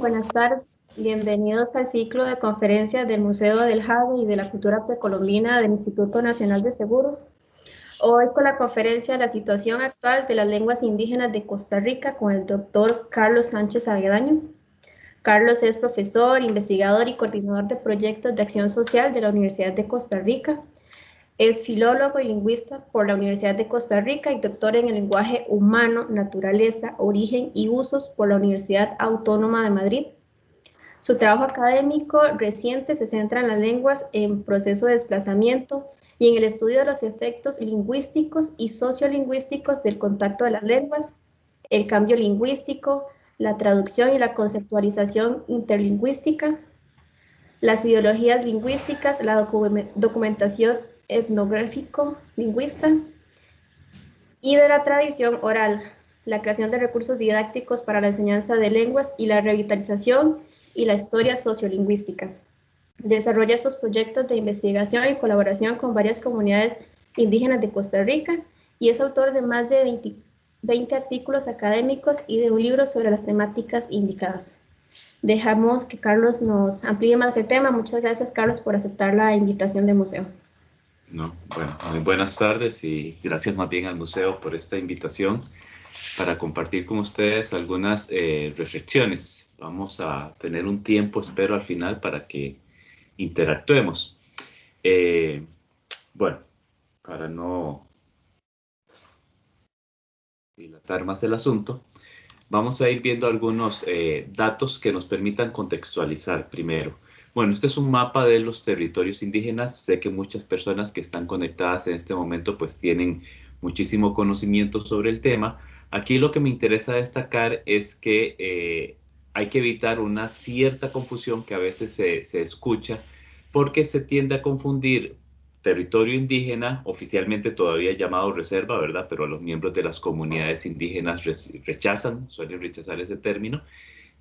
Buenas tardes, bienvenidos al ciclo de conferencias del Museo del Jade y de la Cultura Precolombina del Instituto Nacional de Seguros. Hoy con la conferencia La situación actual de las lenguas indígenas de Costa Rica con el doctor Carlos Sánchez Avedaño. Carlos es profesor, investigador y coordinador de proyectos de acción social de la Universidad de Costa Rica. Es filólogo y lingüista por la Universidad de Costa Rica y doctor en el lenguaje humano, naturaleza, origen y usos por la Universidad Autónoma de Madrid. Su trabajo académico reciente se centra en las lenguas en proceso de desplazamiento y en el estudio de los efectos lingüísticos y sociolingüísticos del contacto de las lenguas, el cambio lingüístico, la traducción y la conceptualización interlingüística, las ideologías lingüísticas, la documentación etnográfico-lingüista y de la tradición oral, la creación de recursos didácticos para la enseñanza de lenguas y la revitalización y la historia sociolingüística. Desarrolla estos proyectos de investigación y colaboración con varias comunidades indígenas de Costa Rica y es autor de más de 20 artículos académicos y de un libro sobre las temáticas indicadas. Dejamos que Carlos nos amplíe más el tema. Muchas gracias, Carlos, por aceptar la invitación del museo. No, bueno, muy buenas tardes y gracias más bien al museo por esta invitación para compartir con ustedes algunas reflexiones. Vamos a tener un tiempo, espero, al final para que interactuemos. Bueno, para no dilatar más el asunto, vamos a ir viendo algunos datos que nos permitan contextualizar primero. Bueno, este es un mapa de los territorios indígenas. Sé que muchas personas que están conectadas en este momento pues tienen muchísimo conocimiento sobre el tema. Aquí lo que me interesa destacar es que hay que evitar una cierta confusión que a veces se escucha porque se tiende a confundir territorio indígena, oficialmente todavía llamado reserva, ¿verdad? Pero los miembros de las comunidades indígenas suelen rechazar ese término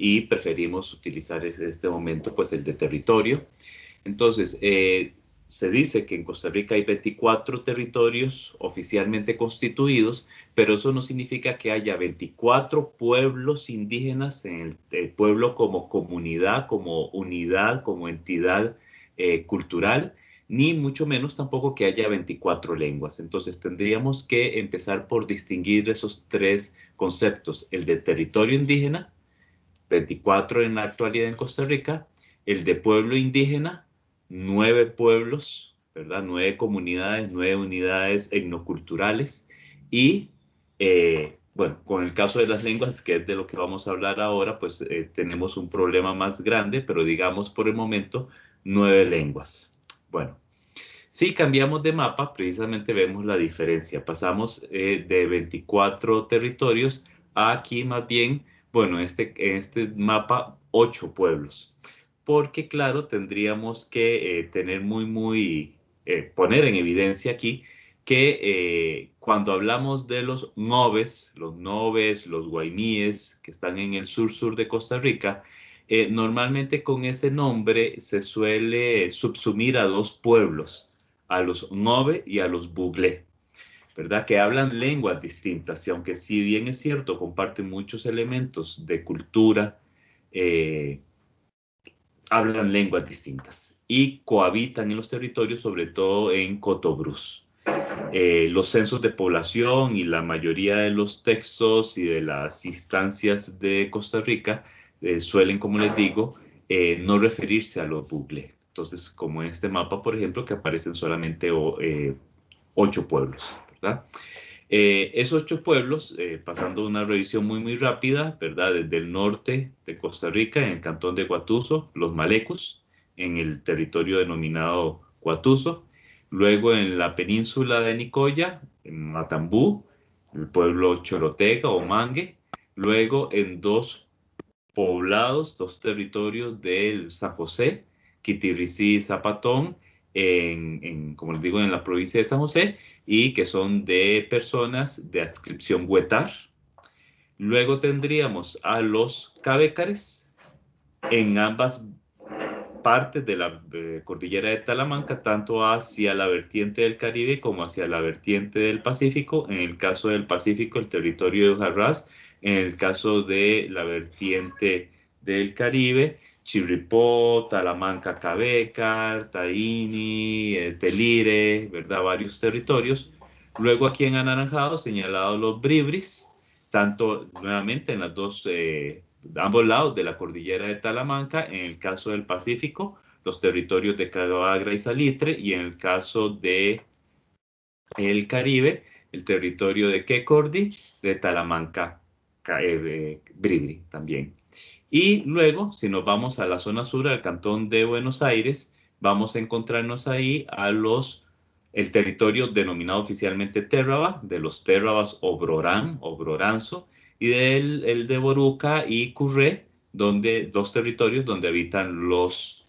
y preferimos utilizar en este momento pues el de territorio. Entonces, se dice que en Costa Rica hay 24 territorios oficialmente constituidos, pero eso no significa que haya 24 pueblos indígenas en el pueblo como comunidad, como unidad, como entidad cultural, ni mucho menos tampoco que haya 24 lenguas. Entonces tendríamos que empezar por distinguir esos tres conceptos, el de territorio indígena, 24 en la actualidad en Costa Rica, el de pueblo indígena, 9 pueblos, ¿verdad? 9 comunidades, 9 unidades etnoculturales y, bueno, con el caso de las lenguas, que es de lo que vamos a hablar ahora, pues tenemos un problema más grande, pero digamos por el momento 9 lenguas. Bueno, si cambiamos de mapa, precisamente vemos la diferencia. Pasamos de 24 territorios a aquí más bien, bueno, en este mapa, 8 pueblos. Porque claro, tendríamos que poner en evidencia aquí que cuando hablamos de los noves, los guaimíes, que están en el sur de Costa Rica, normalmente con ese nombre se suele subsumir a dos pueblos, a los Nove y a los Buglé, ¿verdad? Que hablan lenguas distintas y aunque si bien es cierto, comparten muchos elementos de cultura, eh, hablan lenguas distintas y cohabitan en los territorios, sobre todo en Cotobruz. Los censos de población y la mayoría de los textos y de las instancias de Costa Rica suelen, como les digo, no referirse a los Buglé. Entonces, como en este mapa, por ejemplo, que aparecen solamente 8 pueblos, ¿verdad? Esos 8 pueblos, pasando una revisión muy rápida, ¿verdad? Desde el norte de Costa Rica, en el cantón de Guatuso, los Malecos, en el territorio denominado Guatuso. Luego en la península de Nicoya, en Matambú, el pueblo Chorotega o Mangue. Luego en dos poblados, dos territorios del San José, Quitirricí y Zapatón, como les digo, en la provincia de San José, y que son de personas de adscripción huetar. Luego tendríamos a los Cabécares en ambas partes de la cordillera de Talamanca, tanto hacia la vertiente del Caribe como hacia la vertiente del Pacífico. En el caso del Pacífico, el territorio de Jarrás. En el caso de la vertiente del Caribe, Chirripó, Talamanca, Cabecar, Taini, Telire, ¿verdad? Varios territorios. Luego aquí en anaranjado señalados los bribris, tanto nuevamente en las ambos lados de la cordillera de Talamanca, en el caso del Pacífico, los territorios de Carabagra y Salitre, y en el caso de el Caribe, el territorio de Quecordi, de Talamanca, Bribri también. Y luego, si nos vamos a la zona sur, al cantón de Buenos Aires, vamos a encontrarnos ahí el territorio denominado oficialmente Terraba, de los Terrabas Obrorán, Obroranzo, y el de Boruca y Curré, dos territorios donde habitan los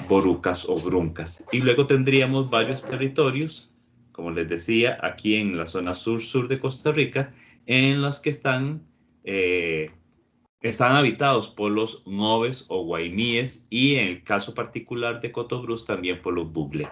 borucas o bruncas. Y luego tendríamos varios territorios, como les decía, aquí en la zona sur de Costa Rica, en los que están habitados por los Nobes o Guaimíes y en el caso particular de Cotobruz también por los Bugle.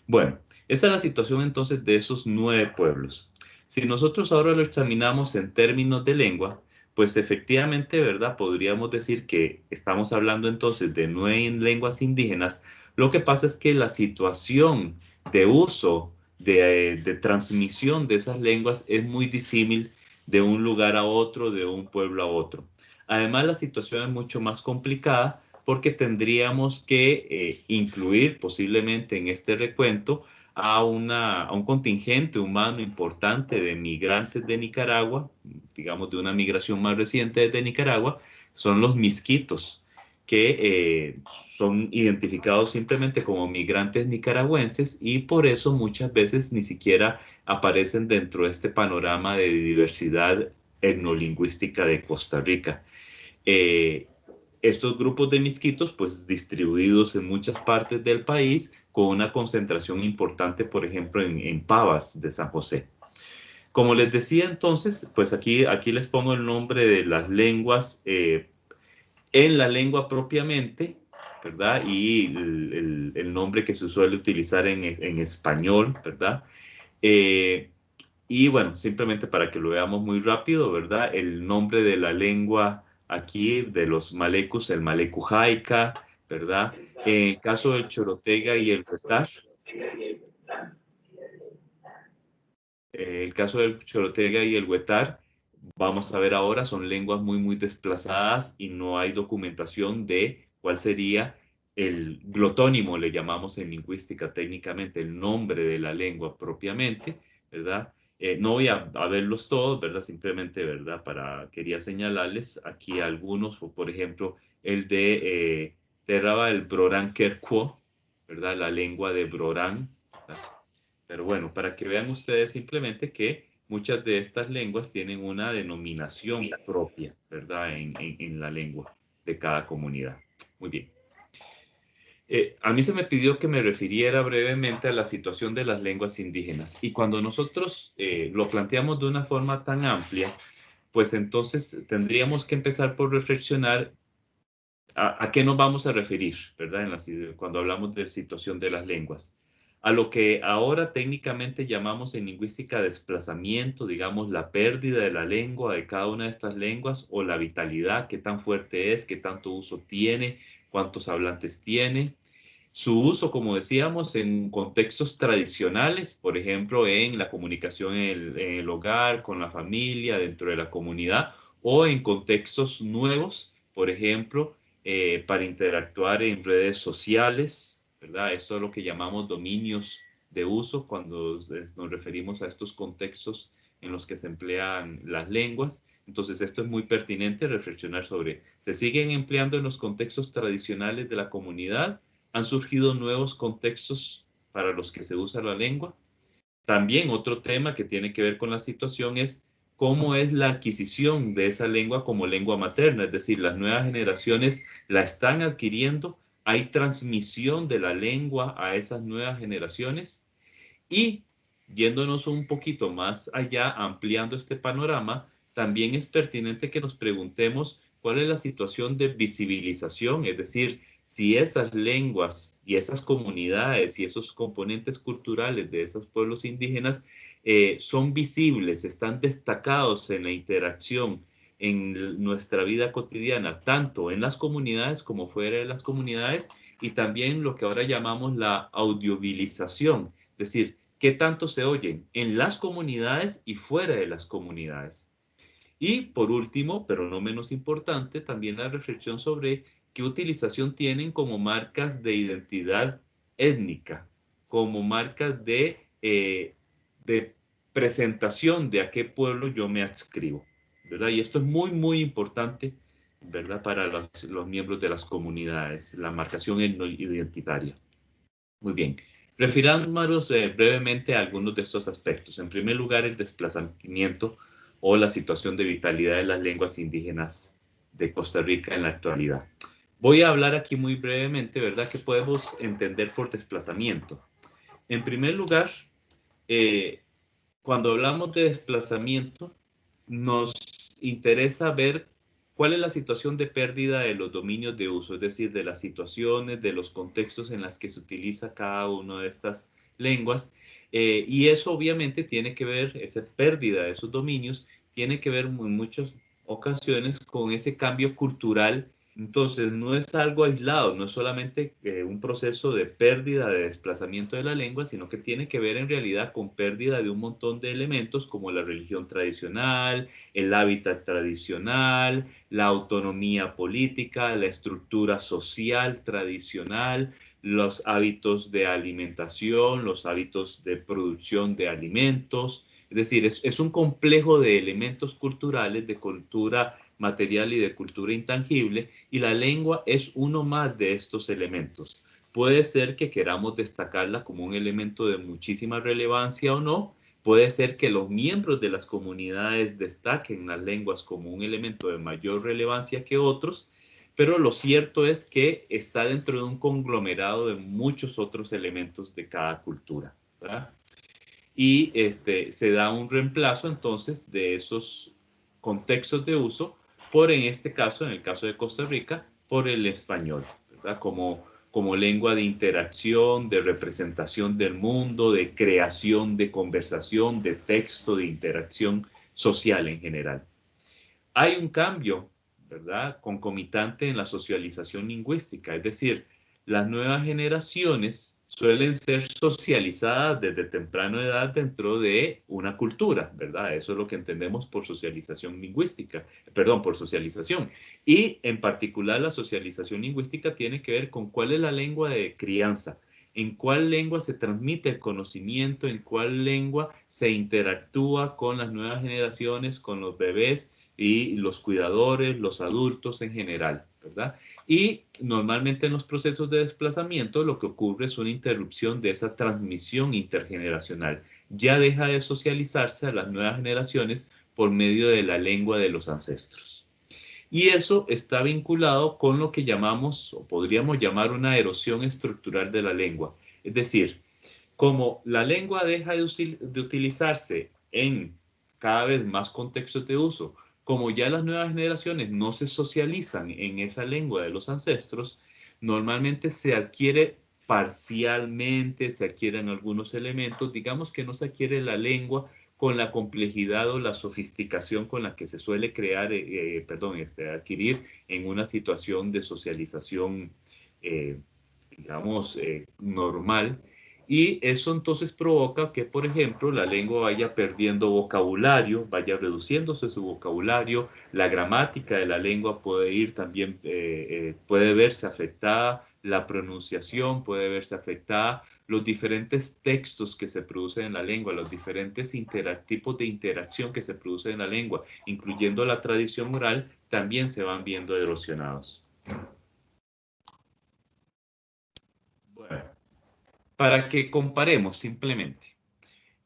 Bueno, esa es la situación entonces de esos 9 pueblos. Si nosotros ahora lo examinamos en términos de lengua, pues efectivamente, ¿verdad? Podríamos decir que estamos hablando entonces de 9 lenguas indígenas. Lo que pasa es que la situación de uso, de transmisión de esas lenguas es muy disímil de un lugar a otro, de un pueblo a otro. Además, la situación es mucho más complicada porque tendríamos que incluir posiblemente en este recuento a un contingente humano importante de migrantes de Nicaragua, digamos de una migración más reciente desde Nicaragua, son los misquitos, que son identificados simplemente como migrantes nicaragüenses y por eso muchas veces ni siquiera aparecen dentro de este panorama de diversidad etnolingüística de Costa Rica. Estos grupos de misquitos, pues distribuidos en muchas partes del país, con una concentración importante, por ejemplo, en Pavas de San José. Como les decía entonces, pues aquí les pongo el nombre de las lenguas en la lengua propiamente, ¿verdad? Y el nombre que se suele utilizar en español, ¿verdad? Y bueno, simplemente para que lo veamos muy rápido, ¿verdad? El nombre de la lengua aquí de los malecos, el maleco jaica, ¿verdad? En el caso del chorotega y el huetar, el caso del chorotega y el huetar, vamos a ver ahora, son lenguas muy desplazadas y no hay documentación de cuál sería el glotónimo, le llamamos en lingüística técnicamente, el nombre de la lengua propiamente, ¿verdad? No voy a verlos todos, ¿verdad? Simplemente, ¿verdad? Quería señalarles aquí algunos, por ejemplo, el de Terraba, el Brorán Kerkuo, ¿verdad? La lengua de Brorán, ¿verdad? Pero bueno, para que vean ustedes simplemente que muchas de estas lenguas tienen una denominación propia, ¿verdad? En la lengua de cada comunidad. Muy bien. A mí se me pidió que me refiriera brevemente a la situación de las lenguas indígenas. Y cuando nosotros lo planteamos de una forma tan amplia, pues entonces tendríamos que empezar por reflexionar a qué nos vamos a referir, ¿verdad? Cuando hablamos de situación de las lenguas. A lo que ahora técnicamente llamamos en lingüística desplazamiento, digamos, la pérdida de la lengua de cada una de estas lenguas o la vitalidad, qué tan fuerte es, qué tanto uso tiene, cuántos hablantes tiene. Su uso, como decíamos, en contextos tradicionales, por ejemplo, en la comunicación en el hogar, con la familia, dentro de la comunidad, o en contextos nuevos, por ejemplo, para interactuar en redes sociales, ¿verdad? Esto es lo que llamamos dominios de uso cuando nos referimos a estos contextos en los que se emplean las lenguas. Entonces, esto es muy pertinente reflexionar sobre, ¿se siguen empleando en los contextos tradicionales de la comunidad? ¿Han surgido nuevos contextos para los que se usa la lengua? También otro tema que tiene que ver con la situación es cómo es la adquisición de esa lengua como lengua materna, es decir, las nuevas generaciones la están adquiriendo, hay transmisión de la lengua a esas nuevas generaciones y yéndonos un poquito más allá, ampliando este panorama, también es pertinente que nos preguntemos cuál es la situación de visibilización, es decir, si esas lenguas y esas comunidades y esos componentes culturales de esos pueblos indígenas son visibles, están destacados en la interacción en nuestra vida cotidiana, tanto en las comunidades como fuera de las comunidades, y también lo que ahora llamamos la audiovilización, es decir, qué tanto se oyen en las comunidades y fuera de las comunidades. Y por último, pero no menos importante, también la reflexión sobre qué utilización tienen como marcas de identidad étnica, como marcas de presentación de a qué pueblo yo me adscribo, ¿verdad? Y esto es muy, muy importante, ¿verdad? Para los miembros de las comunidades, la marcación etnoidentitaria. Muy bien. Refiramos brevemente a algunos de estos aspectos. En primer lugar, el desplazamiento o la situación de vitalidad de las lenguas indígenas de Costa Rica en la actualidad. Voy a hablar aquí muy brevemente, ¿verdad? ¿Qué podemos entender por desplazamiento? En primer lugar, eh, cuando hablamos de desplazamiento, nos interesa ver cuál es la situación de pérdida de los dominios de uso, es decir, de las situaciones, de los contextos en las que se utiliza cada una de estas lenguas. Y eso obviamente tiene que ver, esa pérdida de esos dominios, tiene que ver en muchas ocasiones con ese cambio cultural. Entonces, no es algo aislado, no es solamente un proceso de pérdida, de desplazamiento de la lengua, sino que tiene que ver en realidad con pérdida de un montón de elementos como la religión tradicional, el hábitat tradicional, la autonomía política, la estructura social tradicional, los hábitos de alimentación, los hábitos de producción de alimentos. Es decir, es un complejo de elementos culturales, de cultura material y de cultura intangible, y la lengua es uno más de estos elementos. Puede ser que queramos destacarla como un elemento de muchísima relevancia o no. Puede ser que los miembros de las comunidades destaquen las lenguas como un elemento de mayor relevancia que otros, pero lo cierto es que está dentro de un conglomerado de muchos otros elementos de cada cultura, ¿verdad? Y se da un reemplazo entonces de esos contextos de uso por, en este caso, en el caso de Costa Rica, por el español, ¿verdad? Como lengua de interacción, de representación del mundo, de creación, de conversación, de texto, de interacción social en general. Hay un cambio, ¿verdad?, concomitante en la socialización lingüística, es decir, las nuevas generaciones suelen ser socializadas desde temprana edad dentro de una cultura, ¿verdad? Eso es lo que entendemos por socialización lingüística, perdón, por socialización. Y en particular la socialización lingüística tiene que ver con cuál es la lengua de crianza, en cuál lengua se transmite el conocimiento, en cuál lengua se interactúa con las nuevas generaciones, con los bebés y los cuidadores, los adultos en general, ¿verdad? Y normalmente en los procesos de desplazamiento lo que ocurre es una interrupción de esa transmisión intergeneracional. Ya deja de socializarse a las nuevas generaciones por medio de la lengua de los ancestros. Y eso está vinculado con lo que llamamos, o podríamos llamar, una erosión estructural de la lengua. Es decir, como la lengua deja de utilizarse en cada vez más contextos de uso, como ya las nuevas generaciones no se socializan en esa lengua de los ancestros, normalmente se adquiere parcialmente, se adquieren algunos elementos, digamos que no se adquiere la lengua con la complejidad o la sofisticación con la que se suele adquirir en una situación de socialización, eh, digamos, normal. Y eso entonces provoca que, por ejemplo, la lengua vaya perdiendo vocabulario, vaya reduciéndose su vocabulario, la gramática de la lengua puede ir también, puede verse afectada, la pronunciación puede verse afectada, los diferentes textos que se producen en la lengua, los diferentes tipos de interacción que se producen en la lengua, incluyendo la tradición oral, también se van viendo erosionados. Bueno, para que comparemos simplemente.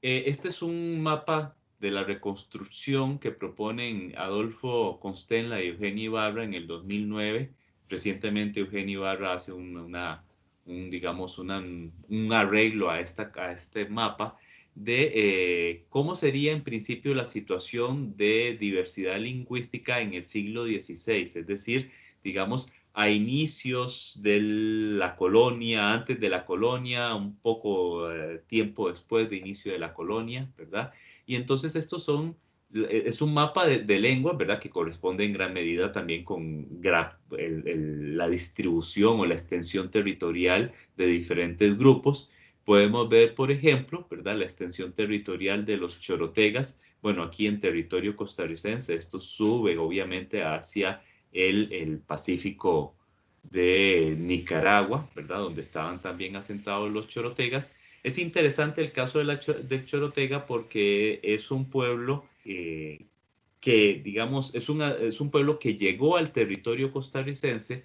Este es un mapa de la reconstrucción que proponen Adolfo Constenla y Eugenio Ibarra en el 2009. Recientemente Eugenio Ibarra hace digamos, un arreglo a este mapa de cómo sería en principio la situación de diversidad lingüística en el siglo XVI, es decir, digamos, a inicios de la colonia, antes de la colonia, un poco tiempo después de inicio de la colonia, ¿verdad? Y entonces estos son es un mapa de lenguas, ¿verdad? Que corresponde en gran medida también con la distribución o la extensión territorial de diferentes grupos. Podemos ver, por ejemplo, ¿verdad? La extensión territorial de los chorotegas. Bueno, aquí en territorio costarricense, esto sube obviamente hacia el Pacífico de Nicaragua, ¿verdad? Donde estaban también asentados los chorotegas. Es interesante el caso del Chorotega porque es un pueblo que, digamos, es un pueblo que llegó al territorio costarricense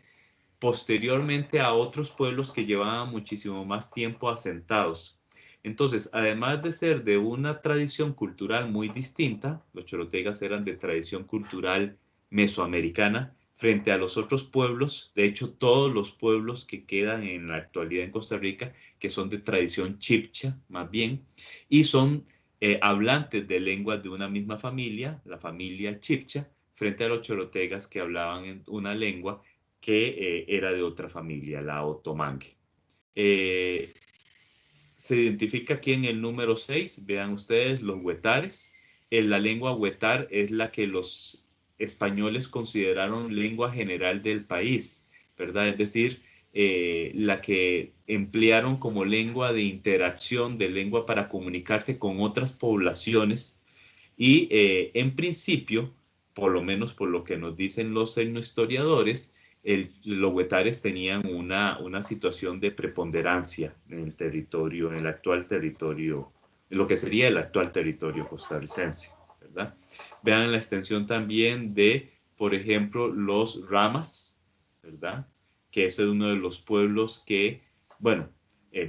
posteriormente a otros pueblos que llevaban muchísimo más tiempo asentados. Entonces, además de ser de una tradición cultural muy distinta, los chorotegas eran de tradición cultural mesoamericana frente a los otros pueblos, de hecho todos los pueblos que quedan en la actualidad en Costa Rica, que son de tradición chibcha más bien, y son hablantes de lenguas de una misma familia, la familia chibcha, frente a los chorotegas que hablaban en una lengua que era de otra familia, la otomangue. Se identifica aquí en el número 6, vean ustedes los huetares. La lengua huetar es la que los españoles consideraron lengua general del país, ¿verdad? Es decir, la que emplearon como lengua de interacción, de lengua para comunicarse con otras poblaciones y en principio, por lo menos por lo que nos dicen los etnohistoriadores, los huetares tenían una situación de preponderancia en el territorio, en el actual territorio, en lo que sería el actual territorio costarricense, ¿verdad? Vean la extensión también de, por ejemplo, los ramas, ¿verdad? Que ese es uno de los pueblos que, bueno,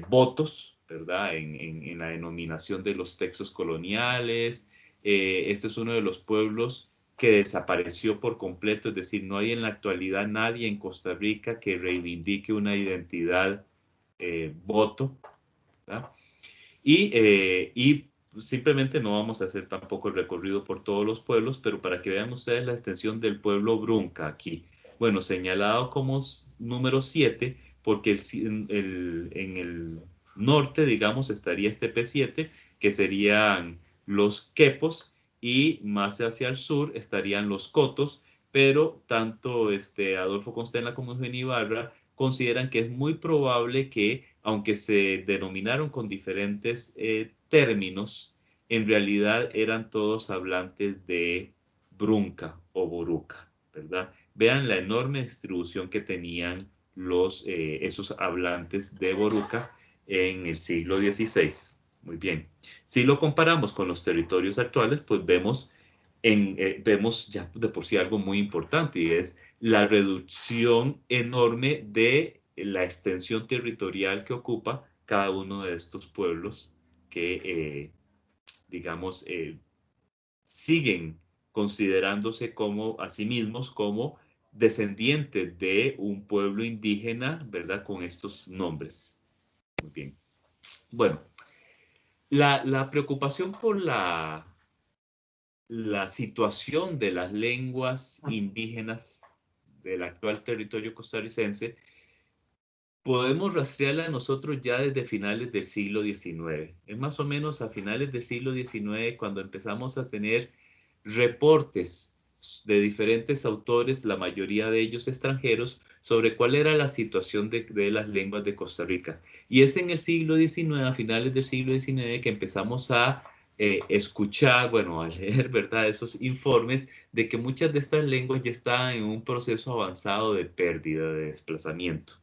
votos, ¿verdad? En la denominación de los textos coloniales. Este es uno de los pueblos que desapareció por completo, es decir, no hay en la actualidad nadie en Costa Rica que reivindique una identidad voto, ¿verdad? Y simplemente no vamos a hacer tampoco el recorrido por todos los pueblos, pero para que vean ustedes la extensión del pueblo Brunca aquí. Bueno, señalado como número 7, porque en el norte, digamos, estaría este P7, que serían los quepos, y más hacia el sur estarían los cotos, pero tanto Adolfo Constella como Eugenio Ibarra consideran que es muy probable que, aunque se denominaron con diferentes términos, en realidad eran todos hablantes de Brunca o Boruca, ¿verdad? Vean la enorme distribución que tenían esos hablantes de Boruca en el siglo XVI. Muy bien. Si lo comparamos con los territorios actuales, pues vemos ya de por sí algo muy importante, y es la reducción enorme de la extensión territorial que ocupa cada uno de estos pueblos que, digamos, siguen considerándose como a sí mismos como descendientes de un pueblo indígena, ¿verdad? Con estos nombres. Muy bien. Bueno, la preocupación por la situación de las lenguas indígenas del actual territorio costarricense, podemos rastrearla nosotros ya desde finales del siglo XIX. Es más o menos a finales del siglo XIX cuando empezamos a tener reportes de diferentes autores, la mayoría de ellos extranjeros, sobre cuál era la situación de las lenguas de Costa Rica. Y es en el siglo XIX, a finales del siglo XIX, que empezamos a escuchar, bueno, a leer, ¿verdad?, esos informes de que muchas de estas lenguas ya estaban en un proceso avanzado de pérdida, de desplazamiento,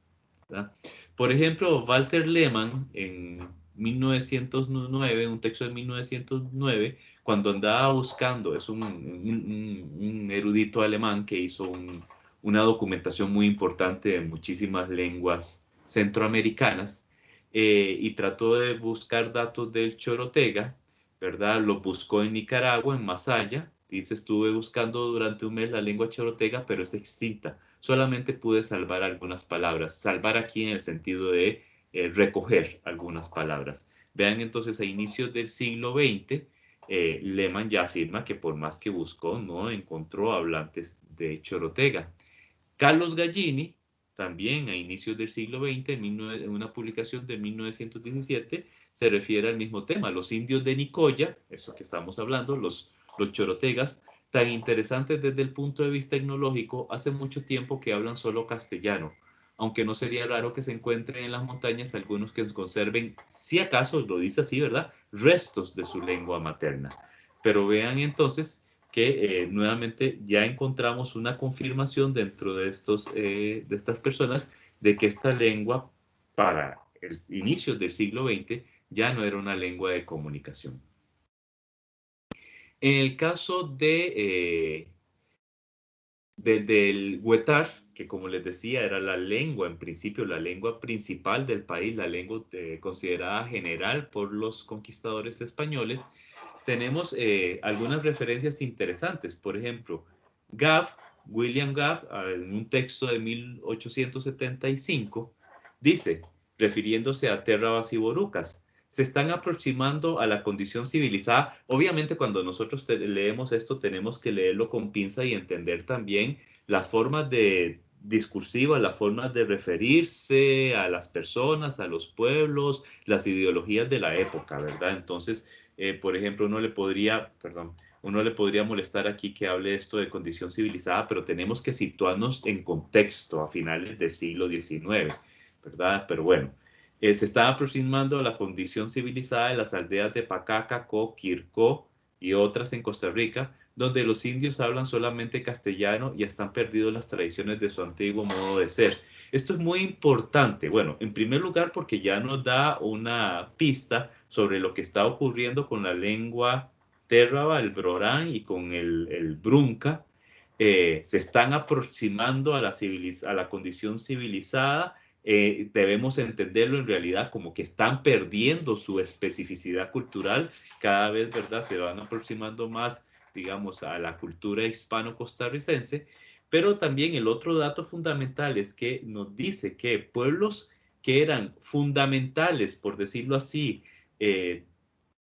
¿verdad? Por ejemplo, Walter Lehmann en 1909, un texto de 1909, cuando andaba buscando, es un erudito alemán que hizo una documentación muy importante de muchísimas lenguas centroamericanas, y trató de buscar datos del chorotega, ¿verdad? Lo buscó en Nicaragua, en Masaya. Dice, estuve buscando durante un mes la lengua chorotega, pero es extinta. Solamente pude salvar algunas palabras. Salvar aquí en el sentido de recoger algunas palabras. Vean entonces, a inicios del siglo XX, Lehmann ya afirma que por más que buscó, no encontró hablantes de chorotega. Carlos Gallini, también a inicios del siglo XX, en una publicación de 1917, se refiere al mismo tema. Los indios de Nicoya, eso que estamos hablando, los los chorotegas, tan interesantes desde el punto de vista etnológico, hace mucho tiempo que hablan solo castellano, aunque no sería raro que se encuentren en las montañas algunos que conserven, si acaso lo dice así, ¿verdad?, restos de su lengua materna. Pero vean entonces que nuevamente ya encontramos una confirmación dentro de estas personas de que esta lengua para el inicio del siglo XX ya no era una lengua de comunicación. En el caso del huetar, que como les decía era la lengua, en principio la lengua principal del país, la lengua considerada general por los conquistadores españoles, tenemos algunas referencias interesantes. Por ejemplo, William Gabb, en un texto de 1875, dice, refiriéndose a Terrabas y Borucas, se están aproximando a la condición civilizada. Obviamente, cuando nosotros leemos esto, tenemos que leerlo con pinza y entender también las formas discursivas, las formas de referirse a las personas, a los pueblos, las ideologías de la época, ¿verdad? Entonces, por ejemplo, uno le podría molestar aquí que hable esto de condición civilizada, pero tenemos que situarnos en contexto a finales del siglo XIX, ¿verdad? Pero bueno, se está aproximando a la condición civilizada de las aldeas de Pacaca, Quircó y otras en Costa Rica, donde los indios hablan solamente castellano y están perdidos las tradiciones de su antiguo modo de ser. Esto es muy importante. Bueno, en primer lugar porque ya nos da una pista sobre lo que está ocurriendo con la lengua térraba, el brorán y con el brunca. Se están aproximando a la condición civilizada. Debemos entenderlo en realidad como que están perdiendo su especificidad cultural. Cada vez, ¿verdad?, se van aproximando más, digamos, a la cultura hispano-costarricense. Pero también el otro dato fundamental es que nos dice que pueblos que eran fundamentales, por decirlo así,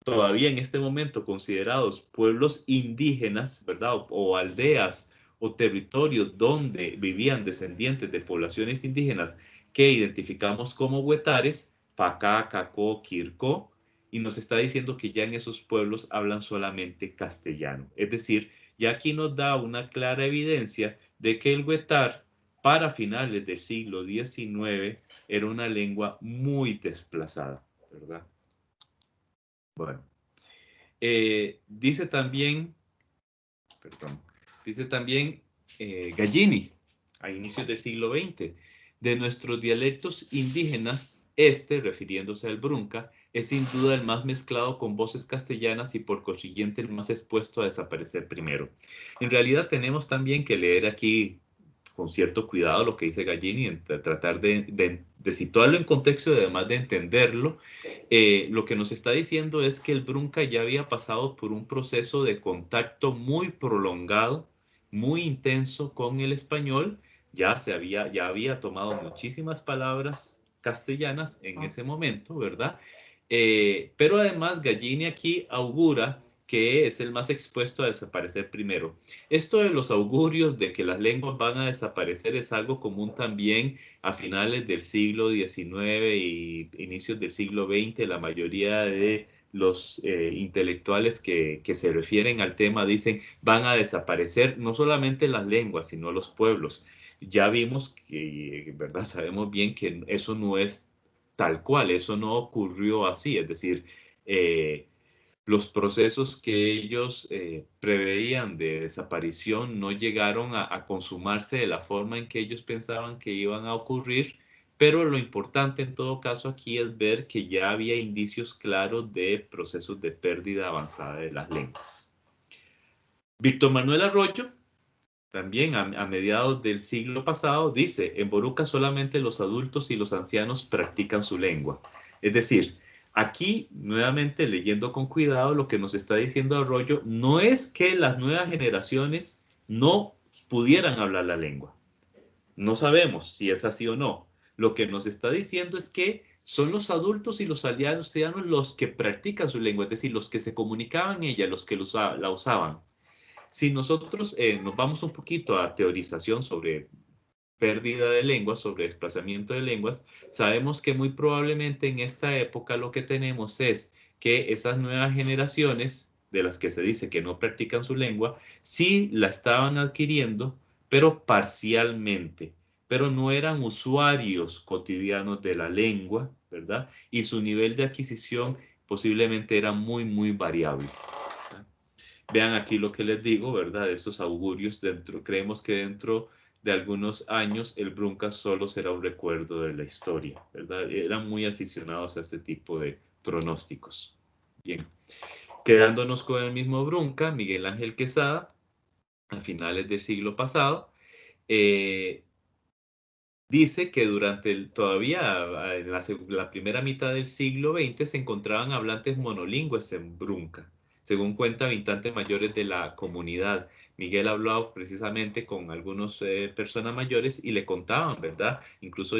todavía en este momento considerados pueblos indígenas, ¿verdad? O aldeas o territorios donde vivían descendientes de poblaciones indígenas que identificamos como huetares, Pacá, Cacó, Quircó, y nos está diciendo que ya en esos pueblos hablan solamente castellano. Es decir, ya aquí nos da una clara evidencia de que el huetar para finales del siglo XIX era una lengua muy desplazada, ¿verdad? Bueno, dice también Gallini, a inicios del siglo XX, de nuestros dialectos indígenas, refiriéndose al brunca, es sin duda el más mezclado con voces castellanas y por consiguiente el más expuesto a desaparecer primero. En realidad tenemos también que leer aquí con cierto cuidado lo que dice Gallini, tratar de situarlo en contexto y además de entenderlo. Lo que nos está diciendo es que el brunca ya había pasado por un proceso de contacto muy prolongado, muy intenso con el español. Ya había tomado muchísimas palabras castellanas en ese momento, ¿verdad? Pero además Gallini aquí augura que es el más expuesto a desaparecer primero. Esto de los augurios de que las lenguas van a desaparecer es algo común también a finales del siglo XIX y inicios del siglo XX. La mayoría de los intelectuales que se refieren al tema dicen van a desaparecer no solamente las lenguas, sino los pueblos. Ya vimos que, ¿verdad? Sabemos bien que eso no es tal cual, eso no ocurrió así, es decir, los procesos que ellos preveían de desaparición no llegaron a consumarse de la forma en que ellos pensaban que iban a ocurrir, pero lo importante en todo caso aquí es ver que ya había indicios claros de procesos de pérdida avanzada de las lenguas. Víctor Manuel Arroyo, también a mediados del siglo pasado, dice, en Boruca solamente los adultos y los ancianos practican su lengua. Es decir, aquí, nuevamente leyendo con cuidado, lo que nos está diciendo Arroyo no es que las nuevas generaciones no pudieran hablar la lengua. No sabemos si es así o no. Lo que nos está diciendo es que son los adultos y los ancianos los que practican su lengua, es decir, los que se comunicaban ella, los que la usaban. Si nosotros nos vamos un poquito a teorización sobre pérdida de lenguas, sobre desplazamiento de lenguas, sabemos que muy probablemente en esta época lo que tenemos es que esas nuevas generaciones de las que se dice que no practican su lengua, sí la estaban adquiriendo, pero parcialmente, pero no eran usuarios cotidianos de la lengua, ¿verdad? Y su nivel de adquisición posiblemente era muy, muy variable. Vean aquí lo que les digo, ¿verdad? Estos augurios creemos que dentro de algunos años el Brunca solo será un recuerdo de la historia, ¿verdad? Eran muy aficionados a este tipo de pronósticos. Bien, quedándonos con el mismo Brunca, Miguel Ángel Quesada, a finales del siglo pasado, dice que todavía en la primera mitad del siglo XX se encontraban hablantes monolingües en Brunca, según cuentan habitantes mayores de la comunidad. Miguel habló precisamente con algunas personas mayores y le contaban, ¿verdad? Incluso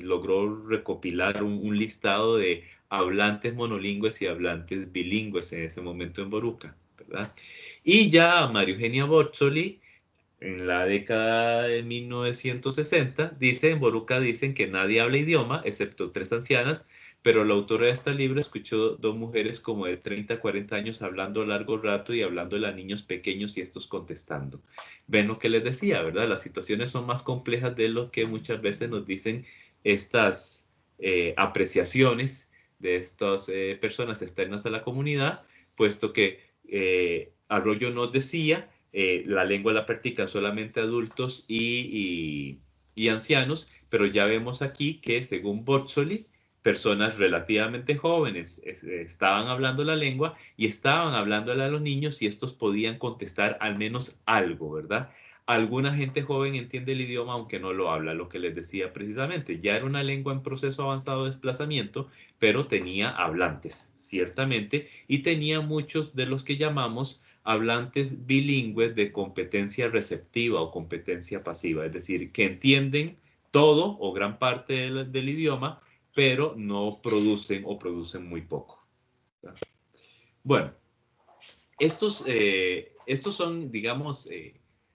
logró recopilar un listado de hablantes monolingües y hablantes bilingües en ese momento en Boruca, ¿verdad? Y ya María Eugenia Borcholi, en la década de 1960, en Boruca dicen que nadie habla idioma, excepto 3 ancianas, pero la autora de este libro escuchó 2 mujeres como de 30 a 40 años hablando largo rato y hablándole a niños pequeños y estos contestando. Ven lo que les decía, ¿verdad? Las situaciones son más complejas de lo que muchas veces nos dicen estas apreciaciones de estas personas externas a la comunidad, puesto que Arroyo nos decía la lengua la practican solamente adultos y ancianos, pero ya vemos aquí que según Borcholi, personas relativamente jóvenes estaban hablando la lengua y estaban hablándole a los niños y estos podían contestar al menos algo, ¿verdad? Alguna gente joven entiende el idioma aunque no lo habla, lo que les decía precisamente. Ya era una lengua en proceso avanzado de desplazamiento, pero tenía hablantes, ciertamente, y tenía muchos de los que llamamos hablantes bilingües de competencia receptiva o competencia pasiva, es decir, que entienden todo o gran parte del idioma, pero no producen o producen muy poco. Bueno, estos son, digamos,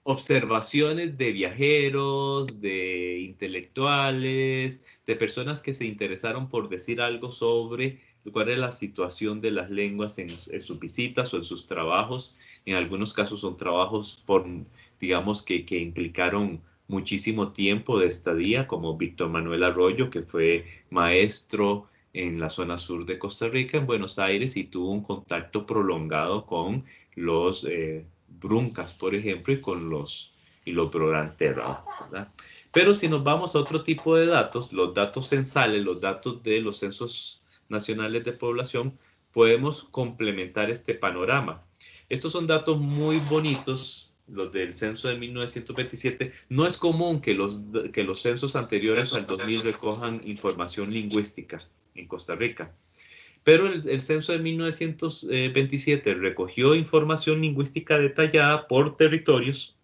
observaciones de viajeros, de intelectuales, de personas que se interesaron por decir algo sobre cuál es la situación de las lenguas en sus visitas o en sus trabajos. En algunos casos son trabajos digamos, que implicaron muchísimo tiempo de estadía, como Víctor Manuel Arroyo, que fue maestro en la zona sur de Costa Rica, en Buenos Aires, y tuvo un contacto prolongado con los Bruncas, por ejemplo, y los Broranterra, ¿verdad? Pero si nos vamos a otro tipo de datos, los datos censales, los datos de los censos nacionales de población, podemos complementar este panorama. Estos son datos muy bonitos, los del censo de 1927. No es común que los censos anteriores al 2000 recojan información lingüística en Costa Rica. Pero el censo de 1927 recogió información lingüística detallada por territorios.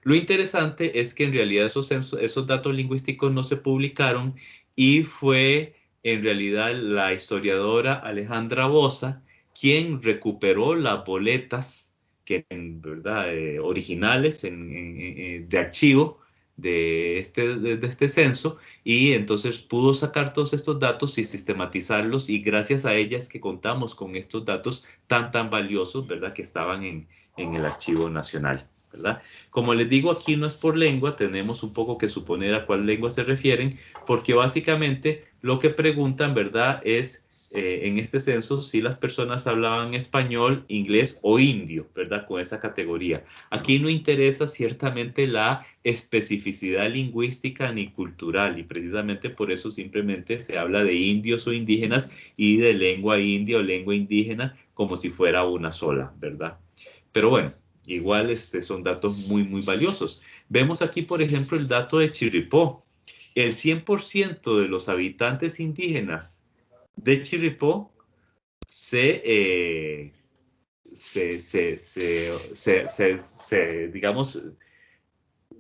Lo interesante es que en realidad esos datos lingüísticos no se publicaron y fue en realidad la historiadora Alejandra Boza quien recuperó las boletas que en verdad originales de archivo de este censo, y entonces pudo sacar todos estos datos y sistematizarlos, y gracias a ellas que contamos con estos datos tan valiosos, ¿verdad? Que estaban en el archivo nacional, ¿verdad? Como les digo, aquí no es por lengua, tenemos un poco que suponer a cuál lengua se refieren, porque básicamente lo que preguntan, ¿verdad? Es en este censo si las personas hablaban español, inglés o indio, ¿verdad? Con esa categoría. Aquí no interesa ciertamente la especificidad lingüística ni cultural, y precisamente por eso simplemente se habla de indios o indígenas y de lengua india o lengua indígena como si fuera una sola, ¿verdad? Pero bueno, igual son datos muy valiosos. Vemos aquí, por ejemplo, el dato de Chirripó. El 100% de los habitantes indígenas de Chirripó digamos,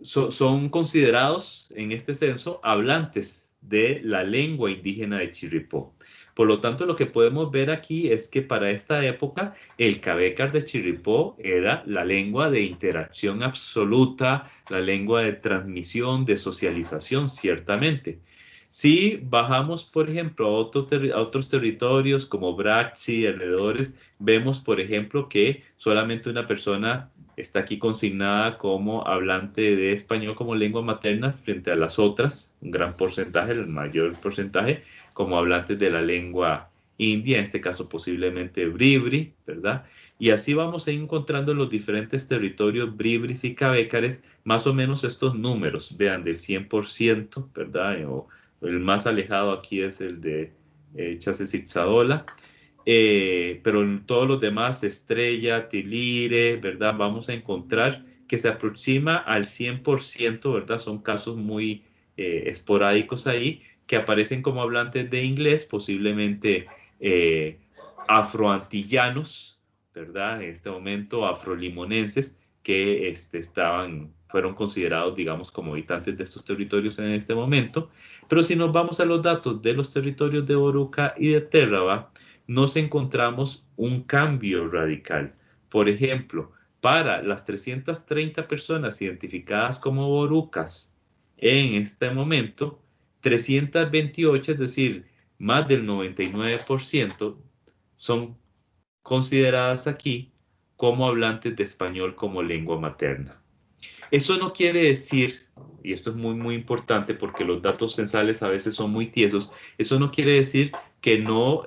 son considerados en este censo hablantes de la lengua indígena de Chirripó. Por lo tanto, lo que podemos ver aquí es que para esta época el Cabecar de Chirripó era la lengua de interacción absoluta, la lengua de transmisión, de socialización, ciertamente. Si bajamos, por ejemplo, a otros territorios como Braxi, alrededores, vemos, por ejemplo, que solamente una persona está aquí consignada como hablante de español como lengua materna frente a las otras, un gran porcentaje, el mayor porcentaje, como hablantes de la lengua india, en este caso posiblemente bribri, ¿verdad? Y así vamos a ir encontrando en los diferentes territorios bribris y cabécares más o menos estos números, vean, del 100%, ¿verdad? El más alejado aquí es el de Chasesitzaola, pero en todos los demás, Estrella, Tilire, ¿verdad? Vamos a encontrar que se aproxima al 100%, ¿verdad? Son casos muy esporádicos ahí, que aparecen como hablantes de inglés, posiblemente eh, afroantillanos, ¿verdad? En este momento, afrolimonenses, que fueron considerados, digamos, como habitantes de estos territorios en este momento. Pero si nos vamos a los datos de los territorios de Boruca y de Térraba, nos encontramos un cambio radical. Por ejemplo, para las 330 personas identificadas como borucas en este momento, 328, es decir, más del 99%, son consideradas aquí como hablantes de español como lengua materna. Eso no quiere decir, y esto es muy, muy importante porque los datos censales a veces son muy tiesos, eso no quiere decir que no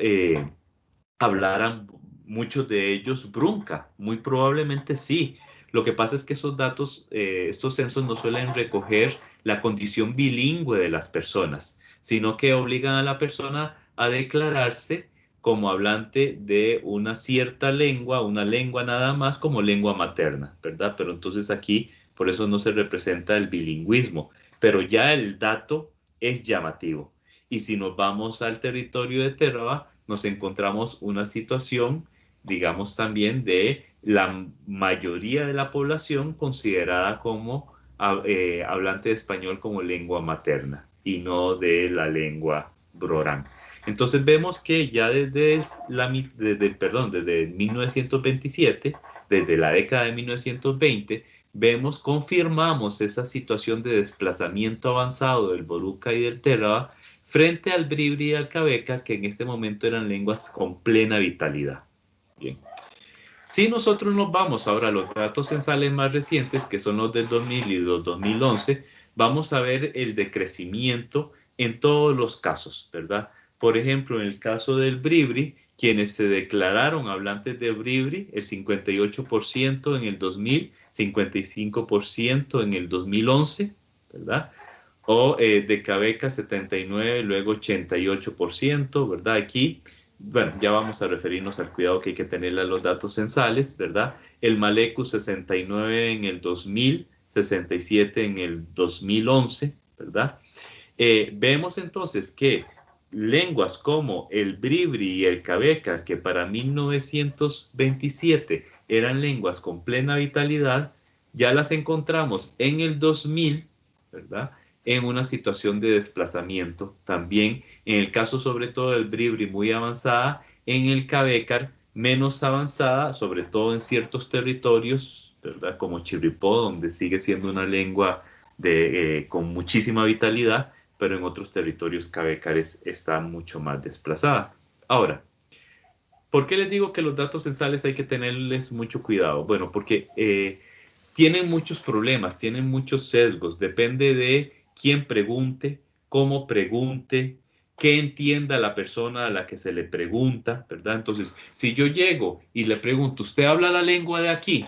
hablaran muchos de ellos brunca. Muy probablemente sí. Lo que pasa es que esos datos, estos censos no suelen recoger la condición bilingüe de las personas, sino que obligan a la persona a declararse como hablante de una cierta lengua, una lengua nada más como lengua materna, ¿verdad? Pero entonces aquí, por eso no se representa el bilingüismo, pero ya el dato es llamativo. Y si nos vamos al territorio de Terraba, nos encontramos una situación, digamos también, de la mayoría de la población considerada como hablante de español como lengua materna y no de la lengua brorán. Entonces vemos que ya desde 1927, desde la década de 1920, confirmamos esa situación de desplazamiento avanzado del Boruca y del Térraba frente al bribri y al cabeca, que en este momento eran lenguas con plena vitalidad. Bien. Si nosotros nos vamos ahora a los datos censales más recientes, que son los del 2000 y los 2011, vamos a ver el decrecimiento en todos los casos, ¿verdad? Por ejemplo, en el caso del bribri, quienes se declararon hablantes de bribri, el 58% en el 2000, 55% en el 2011, ¿verdad? O de Cabeca 79, luego 88%, ¿verdad? Aquí, bueno, ya vamos a referirnos al cuidado que hay que tenerle a los datos censales, ¿verdad? El Malecu 69 en el 2000, 67 en el 2011, ¿verdad? Vemos entonces que lenguas como el bribri y el cabeca, que para 1927 eran lenguas con plena vitalidad, ya las encontramos en el 2000, ¿verdad? En una situación de desplazamiento. También en el caso sobre todo del bribri muy avanzada, en el cabecar menos avanzada, sobre todo en ciertos territorios, ¿verdad? Como Chirripó, donde sigue siendo una lengua con muchísima vitalidad, pero en otros territorios cabécares está mucho más desplazada. Ahora, ¿por qué les digo que los datos censales hay que tenerles mucho cuidado? Bueno, porque tienen muchos problemas, tienen muchos sesgos, depende de quién pregunte, cómo pregunte, qué entienda la persona a la que se le pregunta, ¿verdad? Entonces, si yo llego y le pregunto, ¿usted habla la lengua de aquí?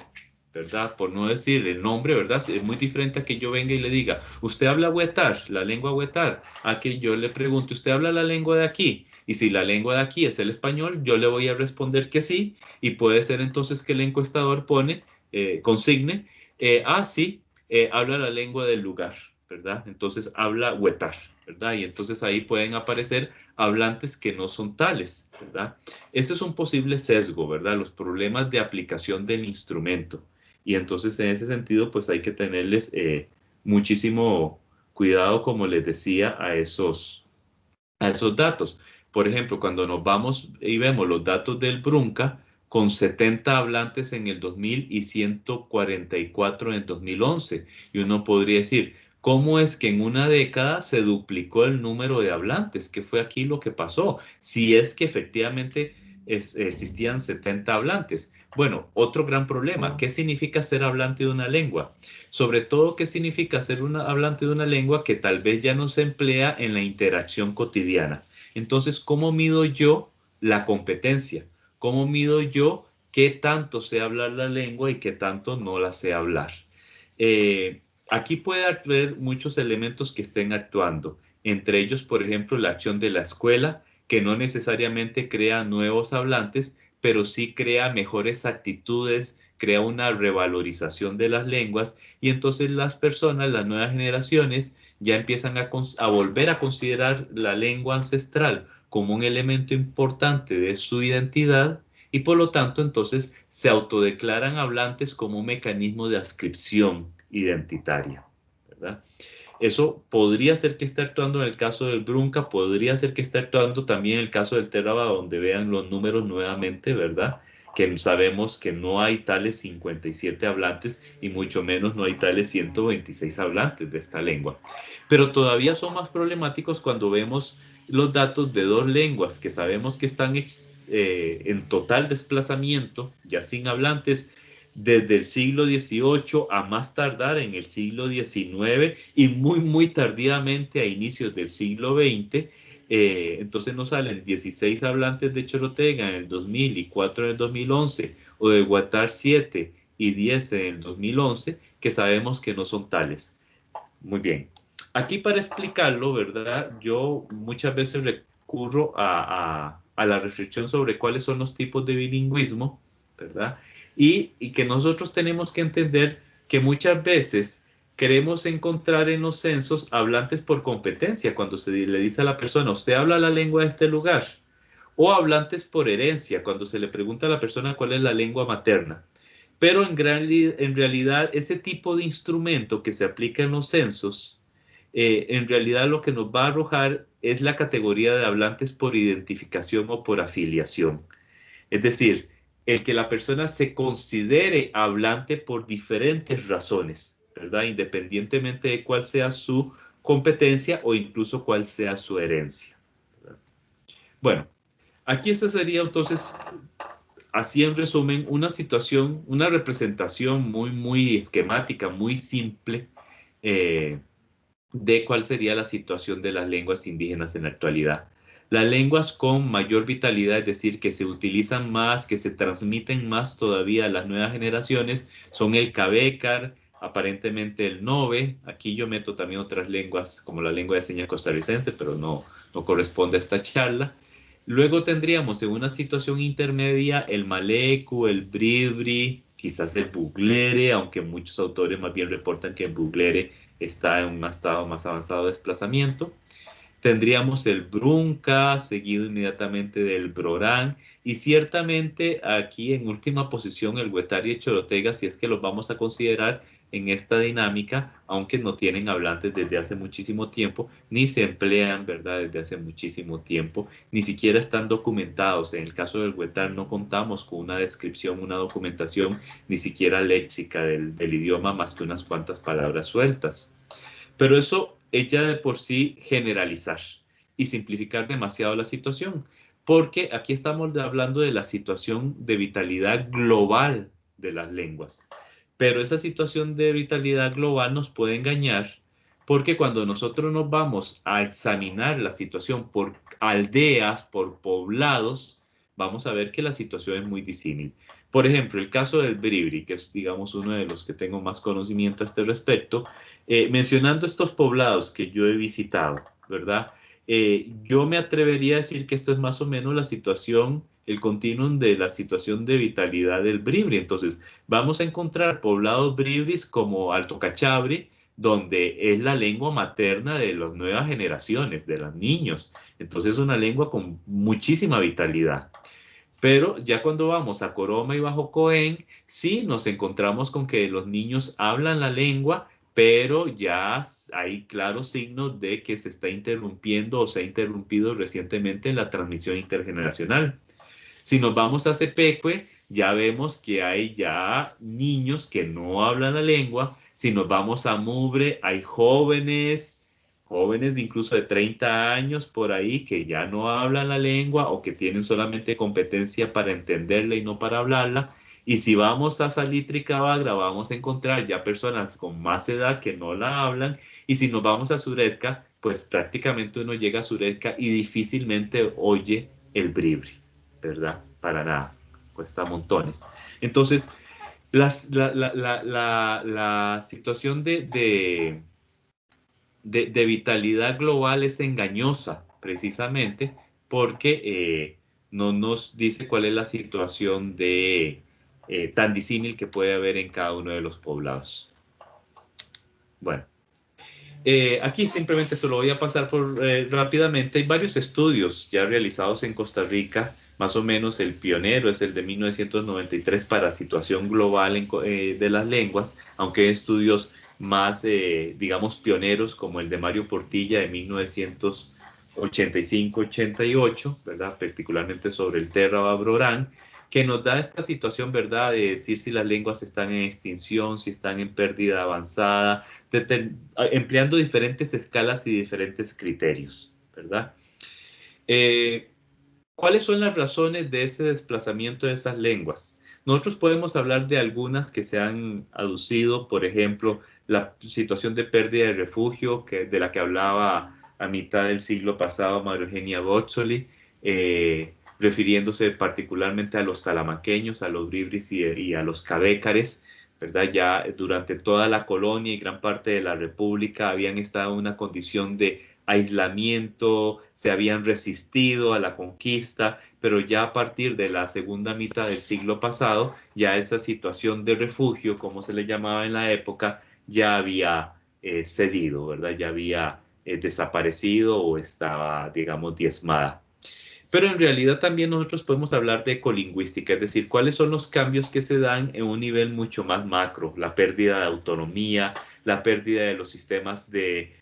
¿Verdad? Por no decir el nombre, ¿verdad? Es muy diferente a que yo venga y le diga, ¿usted habla huetar, la lengua huetar? A que yo le pregunte, ¿usted habla la lengua de aquí? Y si la lengua de aquí es el español, yo le voy a responder que sí, y puede ser entonces que el encuestador consigne, sí, habla la lengua del lugar, ¿verdad? Entonces habla huetar, ¿verdad? Y entonces ahí pueden aparecer hablantes que no son tales, ¿verdad? Este es un posible sesgo, ¿verdad? Los problemas de aplicación del instrumento. Y entonces en ese sentido, pues hay que tenerles muchísimo cuidado, como les decía, a esos datos. Por ejemplo, cuando nos vamos y vemos los datos del Brunca, con 70 hablantes en el 2000 y 144 en el 2011. Y uno podría decir, ¿Cómo es que en una década se duplicó el número de hablantes? ¿Qué fue aquí lo que pasó? Si es que efectivamente existían 70 hablantes. Bueno, otro gran problema, ¿qué significa ser hablante de una lengua? Sobre todo, ¿qué significa ser hablante de una lengua que tal vez ya no se emplea en la interacción cotidiana? Entonces, ¿cómo mido yo la competencia? ¿Cómo mido yo qué tanto sé hablar la lengua y qué tanto no la sé hablar? Aquí puede haber muchos elementos que estén actuando, entre ellos, por ejemplo, la acción de la escuela, que no necesariamente crea nuevos hablantes, pero sí crea mejores actitudes, crea una revalorización de las lenguas y entonces las personas, las nuevas generaciones, ya empiezan a volver a considerar la lengua ancestral como un elemento importante de su identidad y por lo tanto entonces se autodeclaran hablantes como un mecanismo de adscripción identitaria, ¿verdad? Eso podría ser que esté actuando en el caso del Brunca, podría ser que esté actuando también en el caso del Terraba, donde vean los números nuevamente, ¿verdad? Que sabemos que no hay tales 57 hablantes y mucho menos no hay tales 126 hablantes de esta lengua. Pero todavía son más problemáticos cuando vemos los datos de dos lenguas que sabemos que están en total desplazamiento, ya sin hablantes, desde el siglo XVIII a más tardar en el siglo XIX y muy tardíamente a inicios del siglo XX. Entonces nos salen 16 hablantes de Chorotega en el 2000 y 4 en el 2011, o de Guatar 7 y 10 en el 2011, que sabemos que no son tales. Muy bien. Aquí para explicarlo, ¿verdad? Yo muchas veces recurro a la reflexión sobre cuáles son los tipos de bilingüismo, ¿verdad? Y que nosotros tenemos que entender que muchas veces queremos encontrar en los censos hablantes por competencia, cuando se le dice a la persona, ¿usted habla la lengua de este lugar? O hablantes por herencia, cuando se le pregunta a la persona cuál es la lengua materna. Pero en realidad ese tipo de instrumento que se aplica en los censos, en realidad lo que nos va a arrojar es la categoría de hablantes por identificación o por afiliación. Es decir, el que la persona se considere hablante por diferentes razones, ¿verdad? Independientemente de cuál sea su competencia o incluso cuál sea su herencia, ¿verdad? Bueno, aquí esta sería entonces, así en resumen, una situación, una representación muy esquemática, muy simple eh, de cuál sería la situación de las lenguas indígenas en la actualidad. Las lenguas con mayor vitalidad, es decir, que se utilizan más, que se transmiten más todavía a las nuevas generaciones, son el Cavécar, aparentemente el Nove. Aquí yo meto también otras lenguas, como la lengua de señas costarricense, pero no corresponde a esta charla. Luego tendríamos en una situación intermedia el Malecu, el Bribri, quizás el Buglere, aunque muchos autores más bien reportan que el Buglere está en un estado más avanzado de desplazamiento. Tendríamos el Brunca, seguido inmediatamente del Brorán, y ciertamente aquí en última posición el Huetari y Chorotega, si es que los vamos a considerar en esta dinámica, aunque no tienen hablantes desde hace muchísimo tiempo, ni se emplean, ¿verdad?, desde hace muchísimo tiempo, ni siquiera están documentados. En el caso del Huetar no contamos con una descripción, una documentación, ni siquiera léxica del idioma, más que unas cuantas palabras sueltas. Pero eso es ya de por sí generalizar y simplificar demasiado la situación, porque aquí estamos hablando de la situación de vitalidad global de las lenguas. Pero esa situación de vitalidad global nos puede engañar porque cuando nosotros nos vamos a examinar la situación por aldeas, por poblados, vamos a ver que la situación es muy disímil. Por ejemplo, el caso del Bribri, que es, digamos, uno de los que tengo más conocimiento a este respecto, mencionando estos poblados que yo he visitado, ¿verdad? Yo me atrevería a decir que esto es más o menos la situación, el continuum de la situación de vitalidad del Bribri. Entonces, vamos a encontrar poblados bribris como Alto Cachabri, donde es la lengua materna de las nuevas generaciones, de los niños. Entonces, es una lengua con muchísima vitalidad. Pero ya cuando vamos a Coroma y Bajo Coén, sí nos encontramos con que los niños hablan la lengua, pero ya hay claros signos de que se está interrumpiendo o se ha interrumpido recientemente la transmisión intergeneracional. Si nos vamos a Cepecue, ya vemos que hay ya niños que no hablan la lengua, Si nos vamos a Mugre, hay jóvenes incluso de 30 años por ahí que ya no hablan la lengua o que tienen solamente competencia para entenderla y no para hablarla. Y si vamos a Salitre y Cavagra, vamos a encontrar ya personas con más edad que no la hablan. Y si nos vamos a Suretka, pues prácticamente uno llega a Suretka y difícilmente oye el bribri, ¿verdad? Para nada, cuesta montones. Entonces, la situación de vitalidad global es engañosa, precisamente, porque no nos dice cuál es la situación tan disímil que puede haber en cada uno de los poblados. Bueno. Aquí simplemente se lo voy a pasar rápidamente. Hay varios estudios ya realizados en Costa Rica. Más o menos el pionero es el de 1993 para situación global de las lenguas, aunque hay estudios más, digamos, pioneros como el de Mario Portilla de 1985-88, ¿verdad? Particularmente sobre el Terra Babrorán, que nos da esta situación, ¿verdad?, de decir si las lenguas están en extinción, si están en pérdida avanzada, empleando diferentes escalas y diferentes criterios, ¿verdad? ¿Cuáles son las razones de ese desplazamiento de esas lenguas? Nosotros podemos hablar de algunas que se han aducido, por ejemplo, la situación de pérdida de refugio, de la que hablaba a mitad del siglo pasado María Eugenia Bozzoli, refiriéndose particularmente a los talamanqueños, a los bribris y a los cabécares, ¿verdad? Ya durante toda la colonia y gran parte de la república habían estado en una condición de aislamiento, se habían resistido a la conquista, pero ya a partir de la segunda mitad del siglo pasado, ya esa situación de refugio, como se le llamaba en la época, ya había cedido, ¿verdad? Ya había desaparecido o estaba, digamos, diezmada. Pero en realidad también nosotros podemos hablar de ecolingüística, es decir, cuáles son los cambios que se dan en un nivel mucho más macro, la pérdida de autonomía, la pérdida de los sistemas de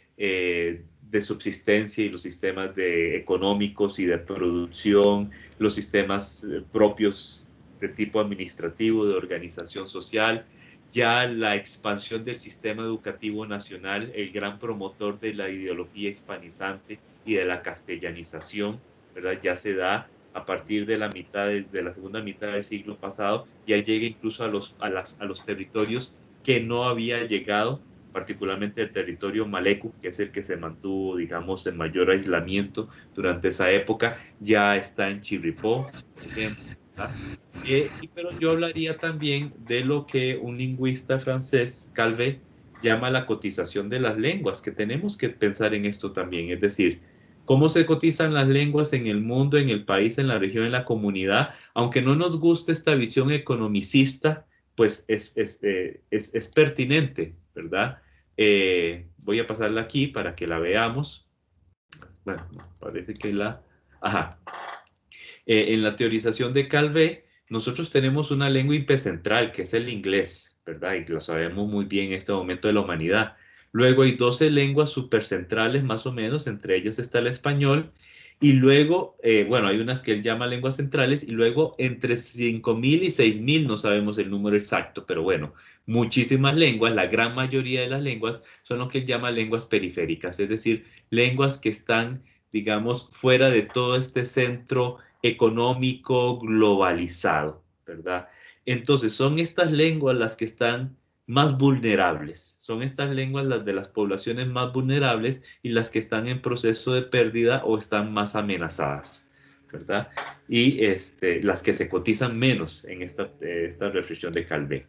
subsistencia y los sistemas económicos y de producción, los sistemas propios de tipo administrativo, de organización social, ya la expansión del sistema educativo nacional, el gran promotor de la ideología hispanizante y de la castellanización, ¿verdad? Ya se da a partir de la segunda mitad del siglo pasado, ya llega incluso a los territorios que no había llegado, particularmente el territorio malecu, que es el que se mantuvo, digamos, en mayor aislamiento durante esa época, ya está en Chirripó, por ejemplo, pero yo hablaría también de lo que un lingüista francés, Calvet, llama la cotización de las lenguas, que tenemos que pensar en esto también, es decir, cómo se cotizan las lenguas en el mundo, en el país, en la región, en la comunidad. Aunque no nos guste esta visión economicista, pues es pertinente, ¿verdad? Voy a pasarla aquí para que la veamos. Bueno, parece que la... Ajá. En la teorización de Calvet, nosotros tenemos una lengua hipocentral, que es el inglés, ¿verdad? Y lo sabemos muy bien en este momento de la humanidad. Luego hay 12 lenguas supercentrales más o menos, entre ellas está el español, y luego, bueno, hay unas que él llama lenguas centrales, y luego entre 5.000 y 6.000, no sabemos el número exacto, pero bueno, muchísimas lenguas, la gran mayoría de las lenguas son lo que él llama lenguas periféricas, es decir, lenguas que están, digamos, fuera de todo este centro económico globalizado, ¿verdad? Entonces, son estas lenguas las que están más vulnerables. Son estas lenguas las de las poblaciones más vulnerables y las que están en proceso de pérdida o están más amenazadas, ¿verdad? Y las que se cotizan menos en esta reflexión de Calvet.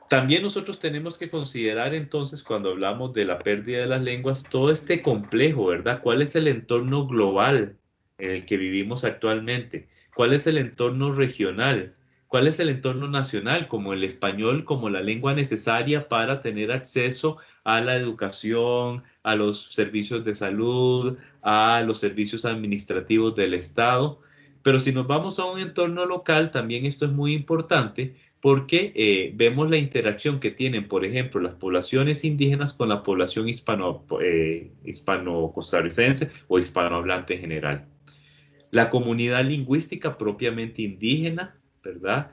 También nosotros tenemos que considerar entonces cuando hablamos de la pérdida de las lenguas todo este complejo, ¿verdad? ¿Cuál es el entorno global en el que vivimos actualmente? ¿Cuál es el entorno regional? ¿Cuál es el entorno nacional, como el español, como la lengua necesaria para tener acceso a la educación, a los servicios de salud, a los servicios administrativos del Estado? Pero si nos vamos a un entorno local, también esto es muy importante porque vemos la interacción que tienen, por ejemplo, las poblaciones indígenas con la población hispano-costarricense o hispanohablante en general. La comunidad lingüística propiamente indígena, ¿verdad?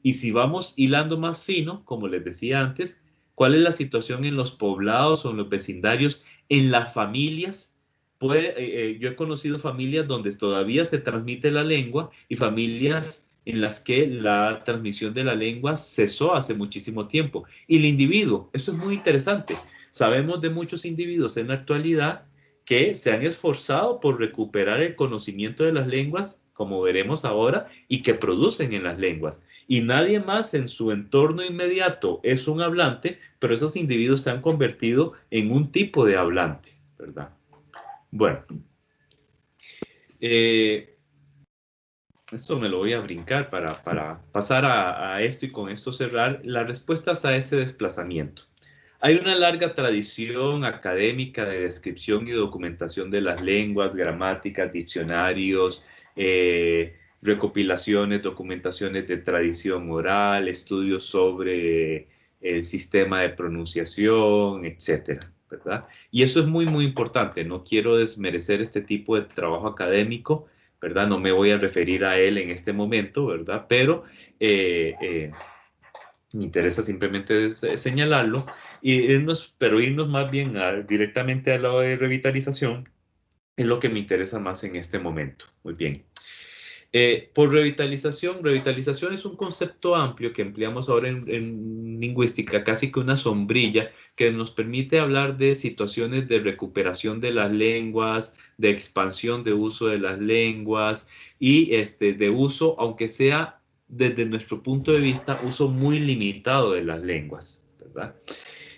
Y si vamos hilando más fino, como les decía antes, ¿cuál es la situación en los poblados o en los vecindarios, en las familias? Yo he conocido familias donde todavía se transmite la lengua y familias en las que la transmisión de la lengua cesó hace muchísimo tiempo. Y el individuo, eso es muy interesante. Sabemos de muchos individuos en la actualidad que se han esforzado por recuperar el conocimiento de las lenguas, como veremos ahora, y que producen en las lenguas. Y nadie más en su entorno inmediato es un hablante, pero esos individuos se han convertido en un tipo de hablante, ¿verdad? Bueno, esto me lo voy a brincar para pasar a esto y con esto cerrar las respuestas a ese desplazamiento. Hay una larga tradición académica de descripción y documentación de las lenguas, gramáticas, diccionarios, recopilaciones, documentaciones de tradición oral, estudios sobre el sistema de pronunciación, etcétera, ¿verdad? Y eso es muy, muy importante. No quiero desmerecer este tipo de trabajo académico, ¿verdad? No me voy a referir a él en este momento, ¿verdad? Pero me interesa simplemente señalarlo pero irnos más bien directamente al lado de revitalización es lo que me interesa más en este momento. Muy bien. Por revitalización es un concepto amplio que empleamos ahora en lingüística, casi que una sombrilla que nos permite hablar de situaciones de recuperación de las lenguas, de expansión de uso de las lenguas y de uso, aunque sea desde nuestro punto de vista, uso muy limitado de las lenguas, ¿verdad?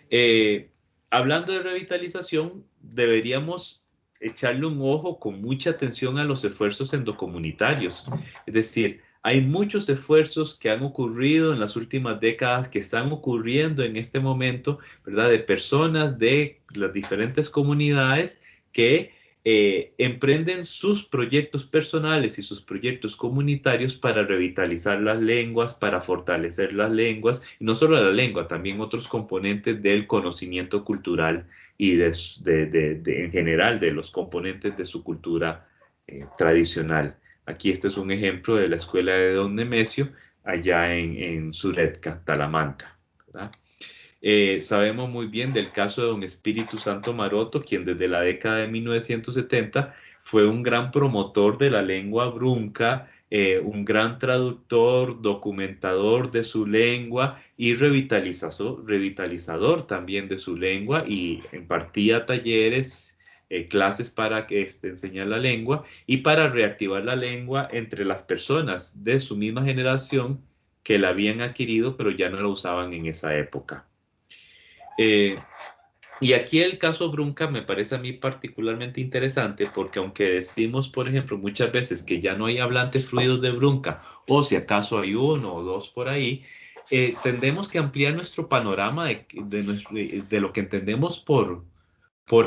Eh, Hablando de revitalización, deberíamos echarle un ojo con mucha atención a los esfuerzos endocomunitarios. Es decir, hay muchos esfuerzos que han ocurrido en las últimas décadas, que están ocurriendo en este momento, ¿verdad? De personas de las diferentes comunidades que emprenden sus proyectos personales y sus proyectos comunitarios para revitalizar las lenguas, para fortalecer las lenguas, y no solo la lengua, también otros componentes del conocimiento cultural y en general de los componentes de su cultura tradicional. Aquí este es un ejemplo de la escuela de Don Nemesio, allá en Suretka, Talamanca, ¿verdad? Sabemos muy bien del caso de don Espíritu Santo Maroto, quien desde la década de 1970 fue un gran promotor de la lengua brunca, un gran traductor, documentador de su lengua y revitalizador también de su lengua, y impartía talleres, clases para enseñar la lengua y para reactivar la lengua entre las personas de su misma generación que la habían adquirido pero ya no la usaban en esa época. Y aquí el caso Brunca me parece a mí particularmente interesante porque aunque decimos, por ejemplo, muchas veces que ya no hay hablantes fluidos de Brunca, o si acaso hay uno o dos por ahí, tendemos que ampliar nuestro panorama de lo que entendemos por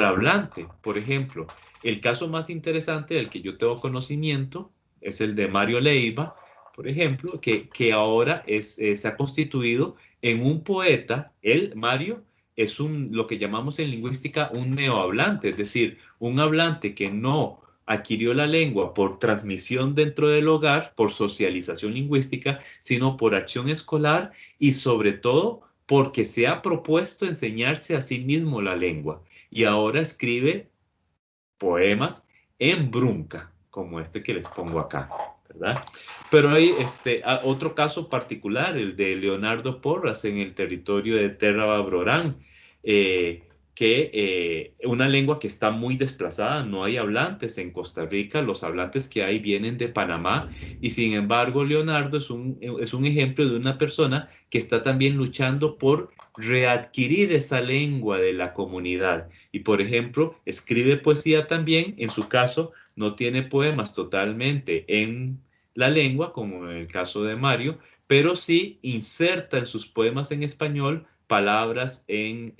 hablante. Por ejemplo, el caso más interesante del que yo tengo conocimiento es el de Mario Leiva, por ejemplo, que ahora se ha constituido en un poeta. Él, Mario, es lo que llamamos en lingüística un neohablante, es decir, un hablante que no adquirió la lengua por transmisión dentro del hogar, por socialización lingüística, sino por acción escolar y sobre todo porque se ha propuesto enseñarse a sí mismo la lengua. Y ahora escribe poemas en Brunca, como este que les pongo acá, ¿verdad? Pero hay otro caso particular, el de Leonardo Porras en el territorio de Terra Babrorán, una lengua que está muy desplazada, no hay hablantes en Costa Rica, los hablantes que hay vienen de Panamá, y sin embargo Leonardo es un ejemplo de una persona que está también luchando por readquirir esa lengua de la comunidad. Y por ejemplo, escribe poesía también, en su caso no tiene poemas totalmente en la lengua, como en el caso de Mario, pero sí inserta en sus poemas en español palabras en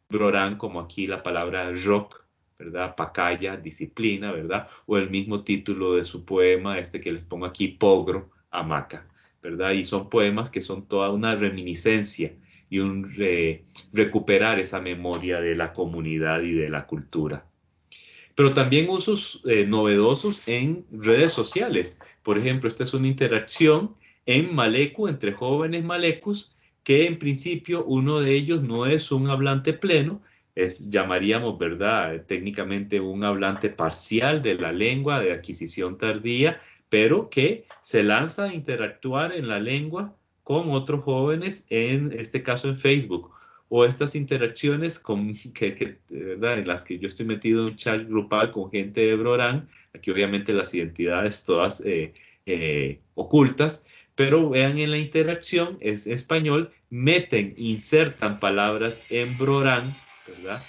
Brorán, como aquí la palabra rock, ¿verdad? Pacaya, disciplina, ¿verdad? O el mismo título de su poema, este que les pongo aquí, Pogro, hamaca, ¿verdad? Y son poemas que son toda una reminiscencia y recuperar esa memoria de la comunidad y de la cultura. Pero también usos novedosos en redes sociales. Por ejemplo, esta es una interacción en malecu, entre jóvenes malecus, que en principio uno de ellos no es un hablante pleno, llamaríamos, ¿verdad?, técnicamente un hablante parcial de la lengua de adquisición tardía, pero que se lanza a interactuar en la lengua con otros jóvenes, en este caso en Facebook, o estas interacciones ¿verdad?, en las que yo estoy metido en un chat grupal con gente de Brorán, aquí obviamente las identidades todas ocultas, pero vean en la interacción, es español, meten, insertan palabras en Brorán, ¿verdad?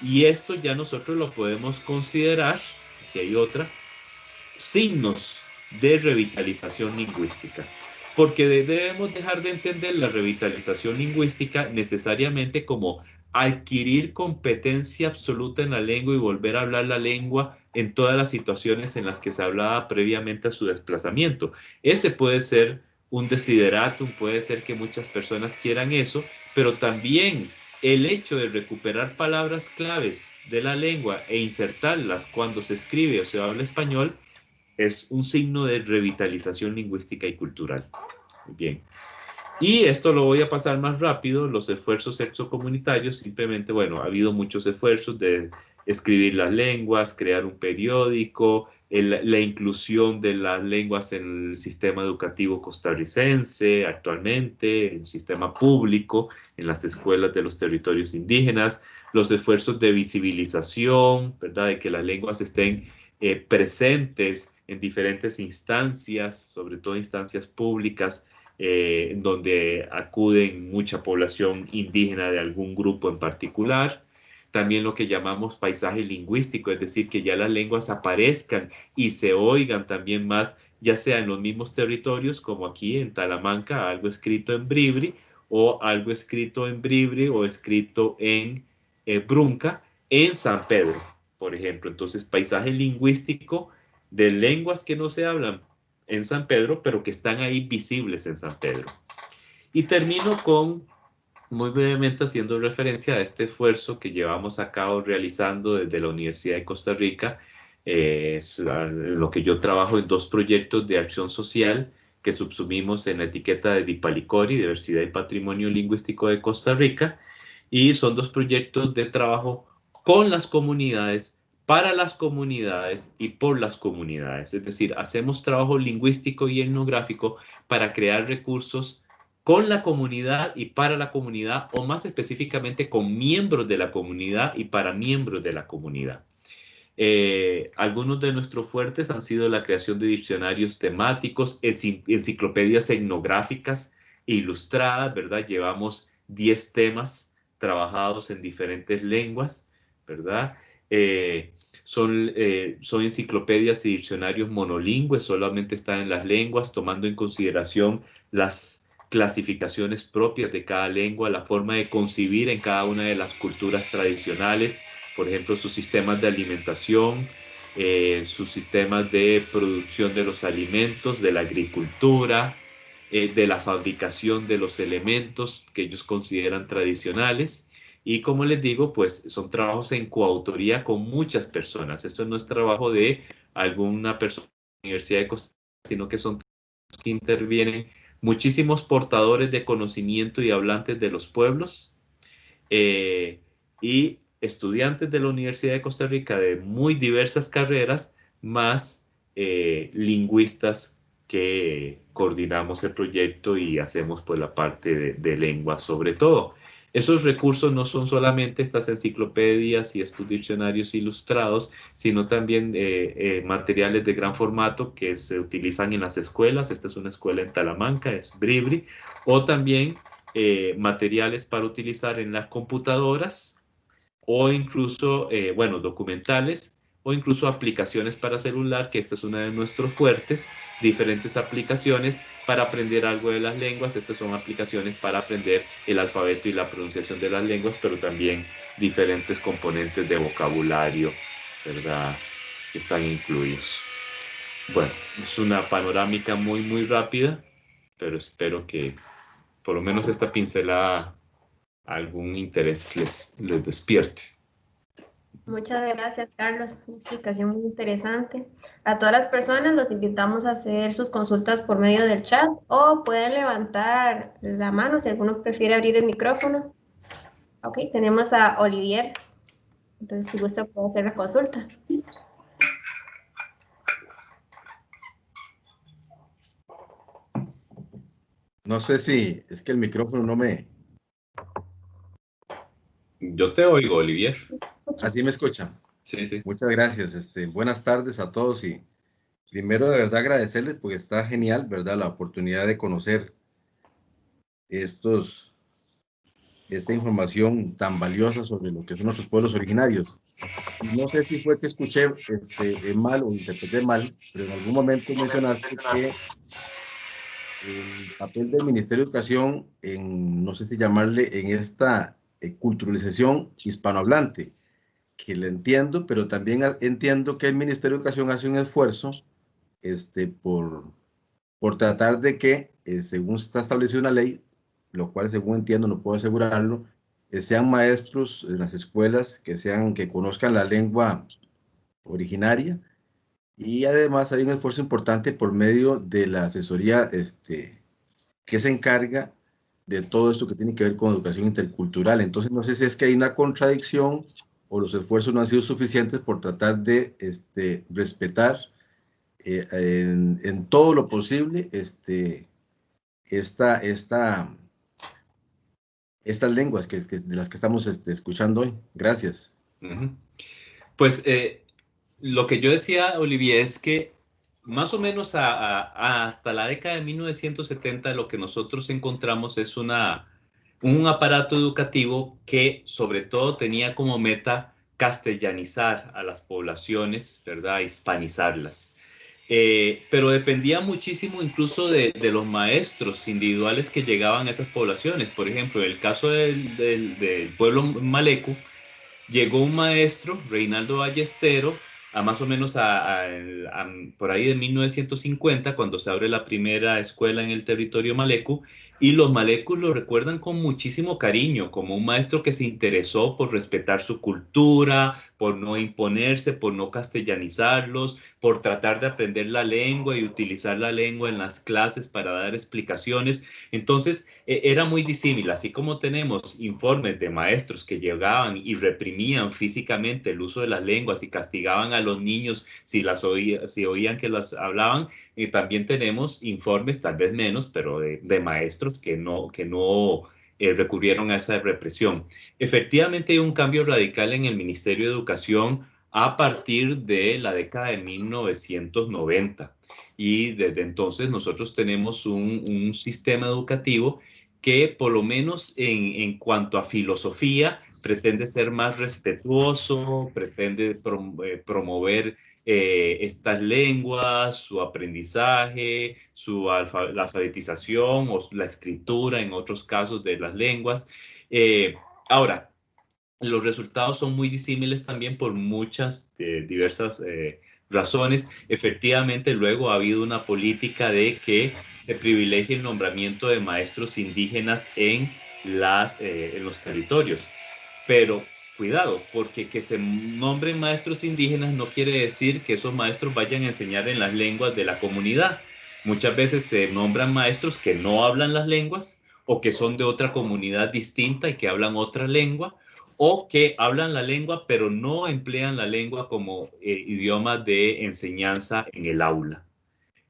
Y esto ya nosotros lo podemos considerar, aquí hay otra, signos de revitalización lingüística. Porque debemos dejar de entender la revitalización lingüística necesariamente como adquirir competencia absoluta en la lengua y volver a hablar la lengua en todas las situaciones en las que se hablaba previamente a su desplazamiento. Ese puede ser un desideratum, puede ser que muchas personas quieran eso, pero también el hecho de recuperar palabras claves de la lengua e insertarlas cuando se escribe o se habla español es un signo de revitalización lingüística y cultural. Bien. Y esto lo voy a pasar más rápido, los esfuerzos exocomunitarios, simplemente, bueno, ha habido muchos esfuerzos de escribir las lenguas, crear un periódico, la inclusión de las lenguas en el sistema educativo costarricense actualmente, en el sistema público, en las escuelas de los territorios indígenas, los esfuerzos de visibilización, ¿verdad?, de que las lenguas estén presentes en diferentes instancias, sobre todo instancias públicas, donde acuden mucha población indígena de algún grupo en particular. También lo que llamamos paisaje lingüístico, es decir, que ya las lenguas aparezcan y se oigan también más, ya sea en los mismos territorios, como aquí en Talamanca, algo escrito en bribri, o algo escrito en bribri o escrito en brunca, en San Pedro, por ejemplo. Entonces, paisaje lingüístico de lenguas que no se hablan en San Pedro, pero que están ahí visibles en San Pedro. Y termino con, muy brevemente, haciendo referencia a este esfuerzo que llevamos a cabo realizando desde la Universidad de Costa Rica, en lo que yo trabajo en 2 proyectos de acción social que subsumimos en la etiqueta de Dipalicori, Diversidad y Patrimonio Lingüístico de Costa Rica, y son 2 proyectos de trabajo con las comunidades, para las comunidades y por las comunidades. Es decir, hacemos trabajo lingüístico y etnográfico para crear recursos con la comunidad y para la comunidad, o más específicamente con miembros de la comunidad y para miembros de la comunidad. Algunos de nuestros fuertes han sido la creación de diccionarios temáticos, enciclopedias etnográficas e ilustradas, ¿verdad? Llevamos 10 temas trabajados en diferentes lenguas, ¿verdad? Son enciclopedias y diccionarios monolingües, solamente están en las lenguas, tomando en consideración las clasificaciones propias de cada lengua, la forma de concebir en cada una de las culturas tradicionales, por ejemplo, sus sistemas de alimentación, sus sistemas de producción de los alimentos, de la agricultura, de la fabricación de los elementos que ellos consideran tradicionales. Y como les digo, pues son trabajos en coautoría con muchas personas. Esto no es trabajo de alguna persona de la Universidad de Costa Rica, sino que son trabajos que intervienen muchísimos portadores de conocimiento y hablantes de los pueblos, y estudiantes de la Universidad de Costa Rica de muy diversas carreras, más lingüistas que coordinamos el proyecto y hacemos pues la parte de lengua sobre todo. Esos recursos no son solamente estas enciclopedias y estos diccionarios ilustrados, sino también materiales de gran formato que se utilizan en las escuelas. Esta es una escuela en Talamanca, es Bribri, o también materiales para utilizar en las computadoras, o incluso, bueno, documentales, o incluso aplicaciones para celular, que esta es una de nuestros fuertes, diferentes aplicaciones para aprender algo de las lenguas. Estas son aplicaciones para aprender el alfabeto y la pronunciación de las lenguas, pero también diferentes componentes de vocabulario, ¿verdad?, que están incluidos. Bueno, es una panorámica muy, muy rápida, pero espero que por lo menos esta pincelada algún interés les despierte. Muchas gracias, Carlos. Una explicación muy interesante. A todas las personas los invitamos a hacer sus consultas por medio del chat o pueden levantar la mano si alguno prefiere abrir el micrófono. Ok, tenemos a Olivier. Entonces, si gusta, puede hacer la consulta. No sé si es que el micrófono no me... Yo te oigo, Olivier. Así me escuchan. Sí, sí. Muchas gracias. Buenas tardes a todos y primero de verdad agradecerles porque está genial, ¿verdad? La oportunidad de conocer esta información tan valiosa sobre lo que son nuestros pueblos originarios. Y no sé si fue que escuché mal o interpreté mal, pero en algún momento mencionaste que el papel del Ministerio de Educación en, no sé si llamarle, en esta culturalización hispanohablante, que le entiendo, pero también entiendo que el Ministerio de Educación hace un esfuerzo por tratar de que, según está establecida una ley, lo cual según entiendo, no puedo asegurarlo, sean maestros en las escuelas que conozcan la lengua originaria, y además hay un esfuerzo importante por medio de la asesoría que se encarga de todo esto que tiene que ver con educación intercultural. Entonces, no sé si es que hay una contradicción o los esfuerzos no han sido suficientes por tratar de respetar en todo lo posible esta, esta, estas lenguas de las que estamos escuchando hoy. Gracias. Pues lo que yo decía, Olivier, es que más o menos hasta la década de 1970 lo que nosotros encontramos es un aparato educativo que sobre todo tenía como meta castellanizar a las poblaciones, ¿verdad? Hispanizarlas. Pero dependía muchísimo incluso de los maestros individuales que llegaban a esas poblaciones. Por ejemplo, en el caso del pueblo maleco, llegó un maestro, Reinaldo Ballestero, a más o menos por ahí de 1950, cuando se abre la primera escuela en el territorio maleco, y los malecos lo recuerdan con muchísimo cariño, como un maestro que se interesó por respetar su cultura, por no imponerse, por no castellanizarlos, por tratar de aprender la lengua y utilizar la lengua en las clases para dar explicaciones. Entonces, era muy disímil, así como tenemos informes de maestros que llegaban y reprimían físicamente el uso de las lenguas y castigaban a los niños si oían que las hablaban, también tenemos informes, tal vez menos, pero de maestros que no recurrieron a esa represión. Efectivamente, hay un cambio radical en el Ministerio de Educación a partir de la década de 1990. Y desde entonces nosotros tenemos un sistema educativo que por lo menos en cuanto a filosofía pretende ser más respetuoso, pretende promover estas lenguas, su aprendizaje, la alfabetización o la escritura en otros casos de las lenguas. Ahora, los resultados son muy disímiles también por muchas diversas razones. Efectivamente, luego ha habido una política de que se privilegie el nombramiento de maestros indígenas en los territorios. Pero cuidado, porque que se nombren maestros indígenas no quiere decir que esos maestros vayan a enseñar en las lenguas de la comunidad. Muchas veces se nombran maestros que no hablan las lenguas o que son de otra comunidad distinta y que hablan otra lengua, o que hablan la lengua pero no emplean la lengua como idioma de enseñanza en el aula.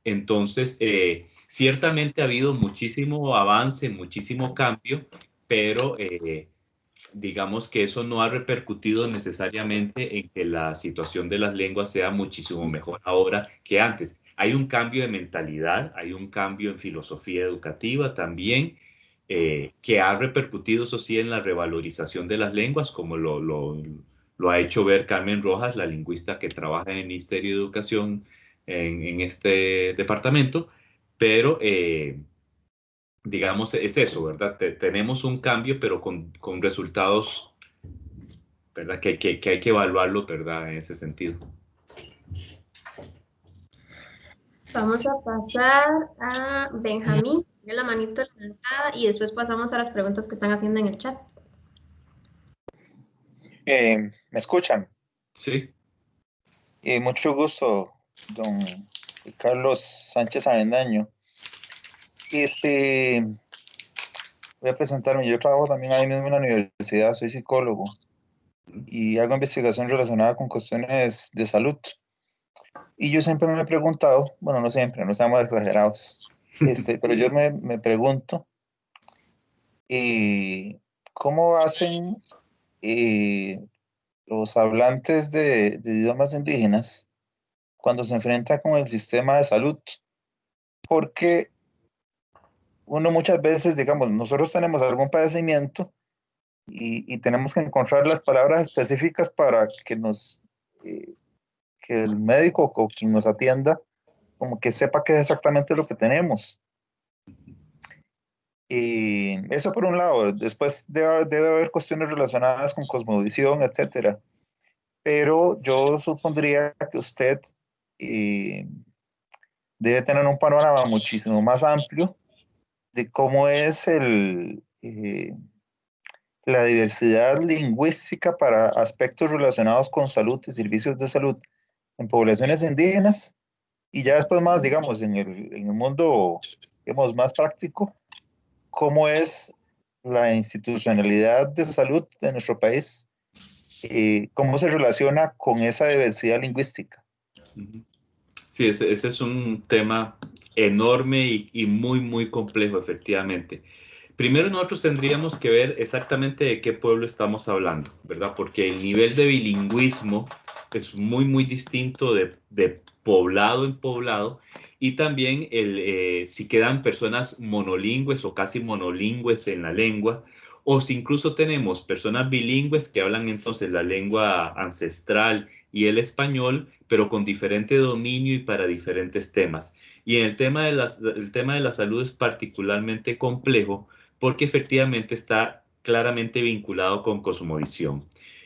Entonces, ciertamente ha habido muchísimo avance, muchísimo cambio, pero digamos que eso no ha repercutido necesariamente en que la situación de las lenguas sea muchísimo mejor ahora que antes. Hay un cambio de mentalidad, hay un cambio en filosofía educativa también, que ha repercutido, eso sí, en la revalorización de las lenguas, como lo ha hecho ver Carmen Rojas, la lingüista que trabaja en el Ministerio de Educación en este departamento, pero digamos, es eso, ¿verdad? Tenemos un cambio, pero con resultados, ¿verdad? Que hay que evaluarlo, ¿verdad? En ese sentido. Vamos a pasar a Benjamín, tiene la manito levantada y después pasamos a las preguntas que están haciendo en el chat. ¿Me escuchan? Sí. Mucho gusto, don Carlos Sánchez Avendaño. Voy a presentarme. Yo trabajo también ahí mismo en la universidad, soy psicólogo y hago investigación relacionada con cuestiones de salud. Y yo siempre me he preguntado, bueno, no siempre, no seamos exagerados, pero yo me pregunto, ¿cómo hacen los hablantes de idiomas indígenas cuando se enfrentan con el sistema de salud? Porque uno muchas veces, digamos, nosotros tenemos algún padecimiento y tenemos que encontrar las palabras específicas para que el médico o quien nos atienda como que sepa qué es exactamente lo que tenemos. Y eso por un lado. Después debe haber cuestiones relacionadas con cosmovisión, etcétera. Pero yo supondría que usted debe tener un panorama muchísimo más amplio de cómo es la diversidad lingüística para aspectos relacionados con salud y servicios de salud en poblaciones indígenas, y ya después más, digamos, en el mundo, digamos, más práctico, cómo es la institucionalidad de salud de nuestro país, cómo se relaciona con esa diversidad lingüística. Sí, ese es un tema enorme y muy, muy complejo, efectivamente. Primero nosotros tendríamos que ver exactamente de qué pueblo estamos hablando, ¿verdad? Porque el nivel de bilingüismo es muy, muy distinto de poblado en poblado, y también si quedan personas monolingües o casi monolingües en la lengua, o si incluso tenemos personas bilingües que hablan entonces la lengua ancestral y el español, pero con diferente dominio y para diferentes temas. Y en el tema de la salud es particularmente complejo, porque efectivamente está claramente vinculado con cosmovisión.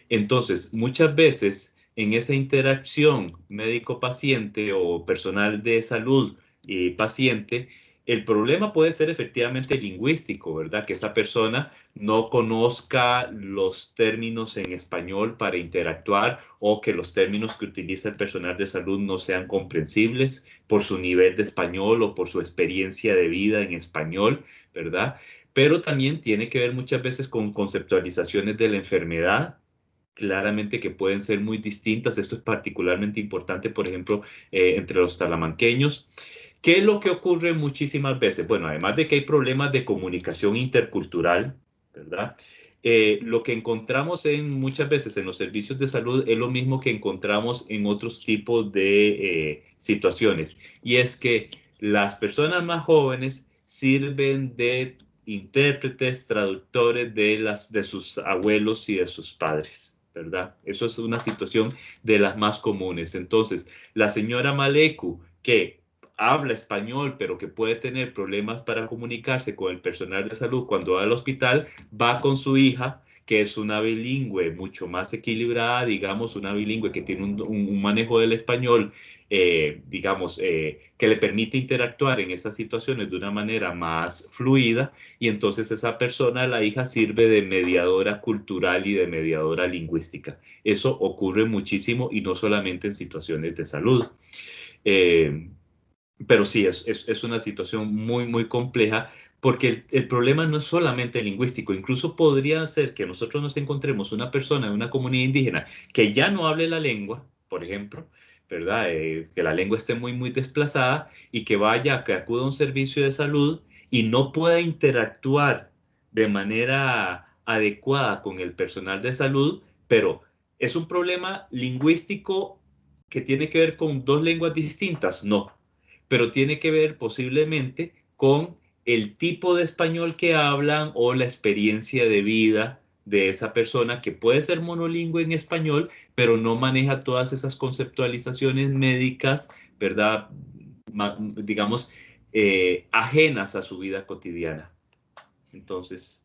Entonces, muchas veces en esa interacción médico-paciente o personal de salud y paciente, el problema puede ser efectivamente lingüístico, ¿verdad? Que esa persona no conozca los términos en español para interactuar, o que los términos que utiliza el personal de salud no sean comprensibles por su nivel de español o por su experiencia de vida en español, ¿verdad? Pero también tiene que ver muchas veces con conceptualizaciones de la enfermedad, claramente, que pueden ser muy distintas. Esto es particularmente importante, por ejemplo, entre los talamanqueños. ¿Qué es lo que ocurre muchísimas veces? Bueno, además de que hay problemas de comunicación intercultural, ¿verdad? Lo que encontramos muchas veces en los servicios de salud es lo mismo que encontramos en otros tipos de situaciones, y es que las personas más jóvenes sirven de intérpretes, traductores de sus abuelos y de sus padres, ¿verdad? Eso es una situación de las más comunes. Entonces, la señora Maleku, que habla español, pero que puede tener problemas para comunicarse con el personal de salud cuando va al hospital, va con su hija, que es una bilingüe mucho más equilibrada, digamos, una bilingüe que tiene un manejo del español, digamos, que le permite interactuar en esas situaciones de una manera más fluida, y entonces esa persona, la hija, sirve de mediadora cultural y de mediadora lingüística. Eso ocurre muchísimo, y no solamente en situaciones de salud. Pero sí, es una situación muy, muy compleja, porque el problema no es solamente lingüístico. Incluso podría ser que nosotros nos encontremos una persona de una comunidad indígena que ya no hable la lengua, por ejemplo, ¿verdad? Que la lengua esté muy, muy desplazada, y que que acuda a un servicio de salud y no pueda interactuar de manera adecuada con el personal de salud, pero ¿es un problema lingüístico que tiene que ver con dos lenguas distintas? No, pero tiene que ver posiblemente con el tipo de español que hablan o la experiencia de vida de esa persona, que puede ser monolingüe en español, pero no maneja todas esas conceptualizaciones médicas, ¿verdad? Digamos, ajenas a su vida cotidiana. Entonces,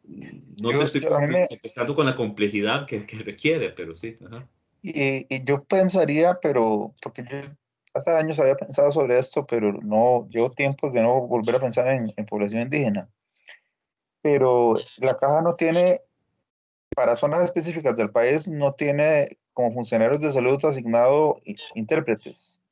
no te estoy A mí contestando con la complejidad que requiere, pero sí. Ajá. y yo pensaría, pero porque yo hace años había pensado sobre esto, pero no, llevo tiempos de no volver a pensar en población indígena. Pero la caja no tiene, para zonas específicas del país, no tiene como funcionarios de salud asignado intérpretes.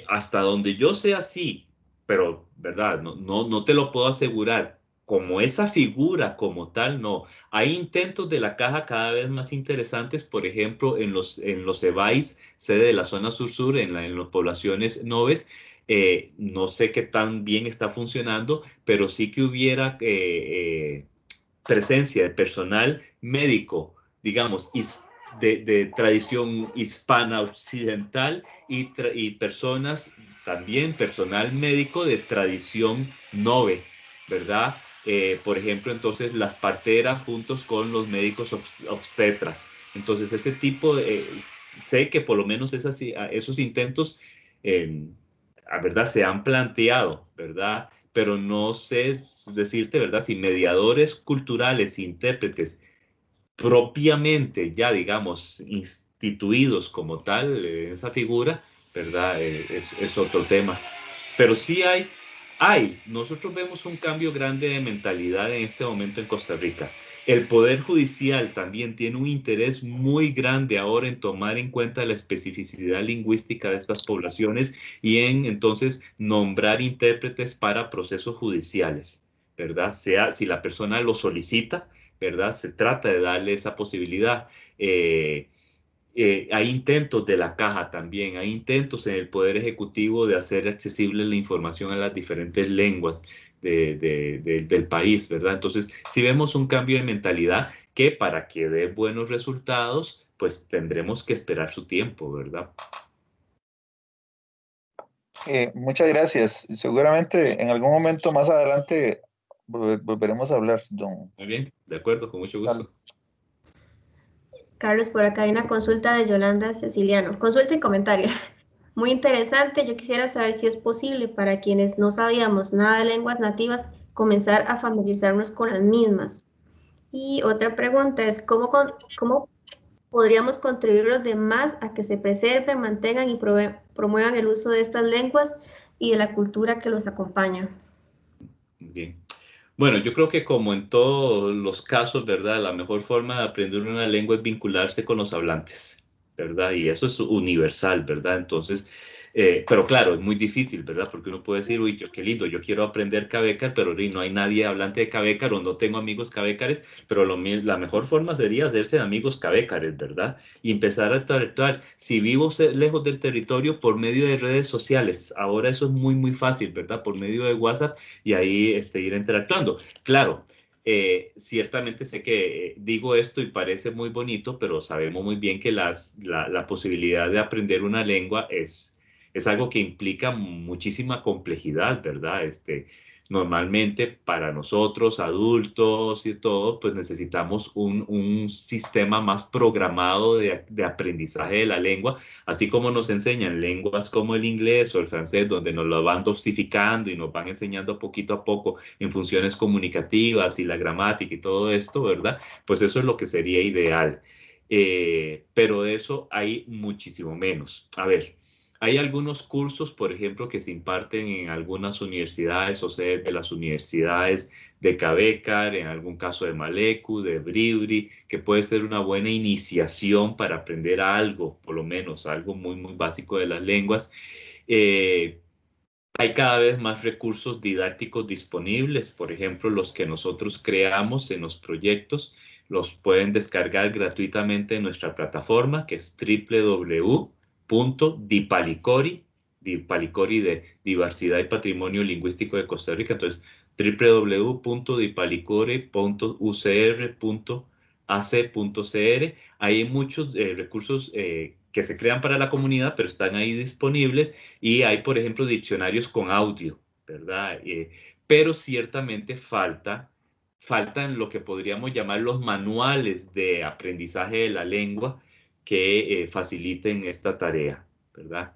Hasta donde yo sé así, pero, ¿verdad? No te lo puedo asegurar. Como esa figura como tal, no. Hay intentos de la caja cada vez más interesantes, por ejemplo, en los EBAIS, sede de la zona sur-sur, en las poblaciones noves. No sé qué tan bien está funcionando, pero sí que hubiera presencia de personal médico, digamos, de tradición hispana occidental y personas, también personal médico de tradición nove, ¿verdad? Por ejemplo, entonces las parteras juntos con los médicos obstetras. Entonces, ese tipo, sé que por lo menos esos intentos, ¿verdad? Se han planteado, ¿verdad? Pero no sé decirte, ¿verdad? Si mediadores culturales, intérpretes, propiamente ya, digamos, instituidos como tal, esa figura, ¿verdad? Es otro tema. Pero sí nosotros vemos un cambio grande de mentalidad en este momento en Costa Rica. El Poder Judicial también tiene un interés muy grande ahora en tomar en cuenta la especificidad lingüística de estas poblaciones y en entonces nombrar intérpretes para procesos judiciales, ¿verdad? Sea si la persona lo solicita, ¿verdad? Se trata de darle esa posibilidad. Hay intentos de la caja también, hay intentos en el Poder Ejecutivo de hacer accesible la información a las diferentes lenguas del país, ¿verdad? Entonces, si vemos un cambio de mentalidad que para que dé buenos resultados, pues tendremos que esperar su tiempo, ¿verdad? Muchas gracias. Seguramente en algún momento más adelante volveremos a hablar, don Muy bien, de acuerdo, con mucho gusto. Carlos, por acá hay una consulta de Yolanda Ceciliano. Consulta y comentario. Muy interesante. Yo quisiera saber si es posible para quienes no sabíamos nada de lenguas nativas comenzar a familiarizarnos con las mismas. Y otra pregunta es, ¿cómo podríamos contribuir los demás a que se preserven, mantengan y promuevan el uso de estas lenguas y de la cultura que los acompaña? Bien. Bueno, yo creo que como en todos los casos, ¿verdad? La mejor forma de aprender una lengua es vincularse con los hablantes, ¿verdad? Y eso es universal, ¿verdad? Entonces, pero claro, es muy difícil, ¿verdad? Porque uno puede decir, uy, qué lindo, yo quiero aprender cabécar, pero no hay nadie hablante de cabécar o no tengo amigos cabécares, pero la mejor forma sería hacerse amigos cabécares, ¿verdad? Y empezar a tratar, si vivo lejos del territorio, por medio de redes sociales. Ahora eso es muy, muy fácil, ¿verdad? Por medio de WhatsApp y ahí ir interactuando. Claro, ciertamente sé que digo esto y parece muy bonito, pero sabemos muy bien que la posibilidad de aprender una lengua es algo que implica muchísima complejidad, ¿verdad? Normalmente para nosotros, adultos y todo, pues necesitamos un sistema más programado de aprendizaje de la lengua, así como nos enseñan lenguas como el inglés o el francés, donde nos lo van dosificando y nos van enseñando poquito a poco en funciones comunicativas y la gramática y todo esto, ¿verdad? Pues eso es lo que sería ideal. Pero de eso hay muchísimo menos. A ver, hay algunos cursos, por ejemplo, que se imparten en algunas universidades o sedes de las universidades de Cabécar, en algún caso de Malecu, de Bribri, que puede ser una buena iniciación para aprender algo, por lo menos algo muy, muy básico de las lenguas. Hay cada vez más recursos didácticos disponibles, por ejemplo, los que nosotros creamos en los proyectos, los pueden descargar gratuitamente en nuestra plataforma, que es www.dipalicori, Dipalicori de Diversidad y Patrimonio Lingüístico de Costa Rica, entonces www.dipalicori.ucr.ac.cr. Hay muchos recursos que se crean para la comunidad, pero están ahí disponibles y hay, por ejemplo, diccionarios con audio, ¿verdad? Pero ciertamente faltan lo que podríamos llamar los manuales de aprendizaje de la lengua que faciliten esta tarea, ¿verdad?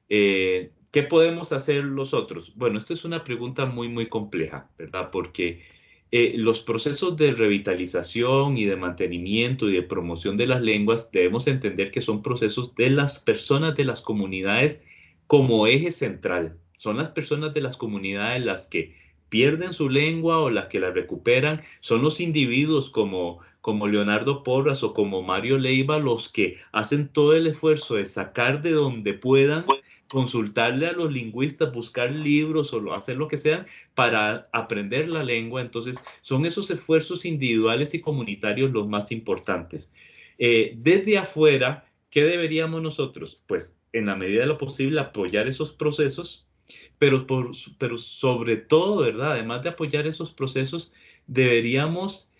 ¿Qué podemos hacer los otros? Bueno, esta es una pregunta muy, muy compleja, ¿verdad? Porque los procesos de revitalización y de mantenimiento y de promoción de las lenguas debemos entender que son procesos de las personas de las comunidades como eje central. Son las personas de las comunidades las que pierden su lengua o las que la recuperan. Son los individuos como como Leonardo Porras o como Mario Leiva, los que hacen todo el esfuerzo de sacar de donde puedan, consultarle a los lingüistas, buscar libros o hacer lo que sea para aprender la lengua. Entonces, son esos esfuerzos individuales y comunitarios los más importantes. Desde afuera, ¿qué deberíamos nosotros? Pues, en la medida de lo posible, apoyar esos procesos, pero sobre todo, ¿verdad? Además de apoyar esos procesos, deberíamos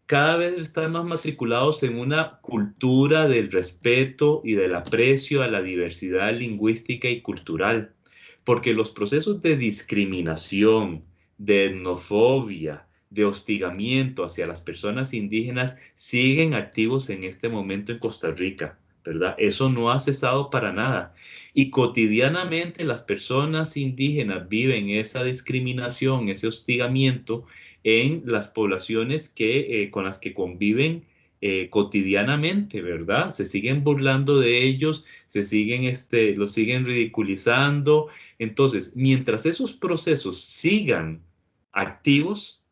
cada vez estar más matriculados en una cultura del respeto y del aprecio a la diversidad lingüística y cultural, porque los procesos de discriminación, de etnofobia, de hostigamiento hacia las personas indígenas siguen activos en este momento en Costa Rica, ¿verdad? Eso no ha cesado para nada. Y cotidianamente las personas indígenas viven esa discriminación, ese hostigamiento en las poblaciones con las que conviven cotidianamente, ¿verdad? Se siguen burlando de ellos, los siguen ridiculizando. Entonces, mientras esos procesos sigan activos,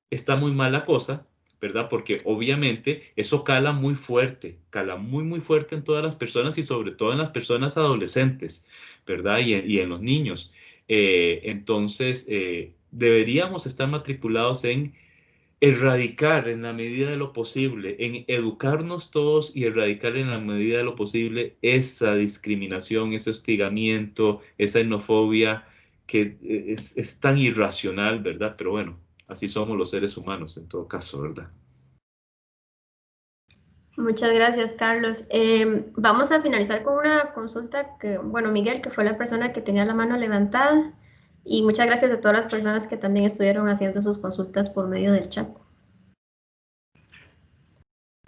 está muy mal la cosa, ¿verdad? Porque obviamente eso cala muy fuerte, cala muy, muy fuerte en todas las personas y sobre todo en las personas adolescentes, ¿verdad? Y en los niños. Entonces, deberíamos estar matriculados en erradicar en la medida de lo posible, en educarnos todos y erradicar en la medida de lo posible esa discriminación, ese hostigamiento, esa xenofobia que es tan irracional, ¿verdad? Pero bueno, así somos los seres humanos en todo caso, ¿verdad? Muchas gracias, Carlos. Vamos a finalizar con una consulta que, bueno, Miguel, que fue la persona que tenía la mano levantada, y muchas gracias a todas las personas que también estuvieron haciendo sus consultas por medio del chat.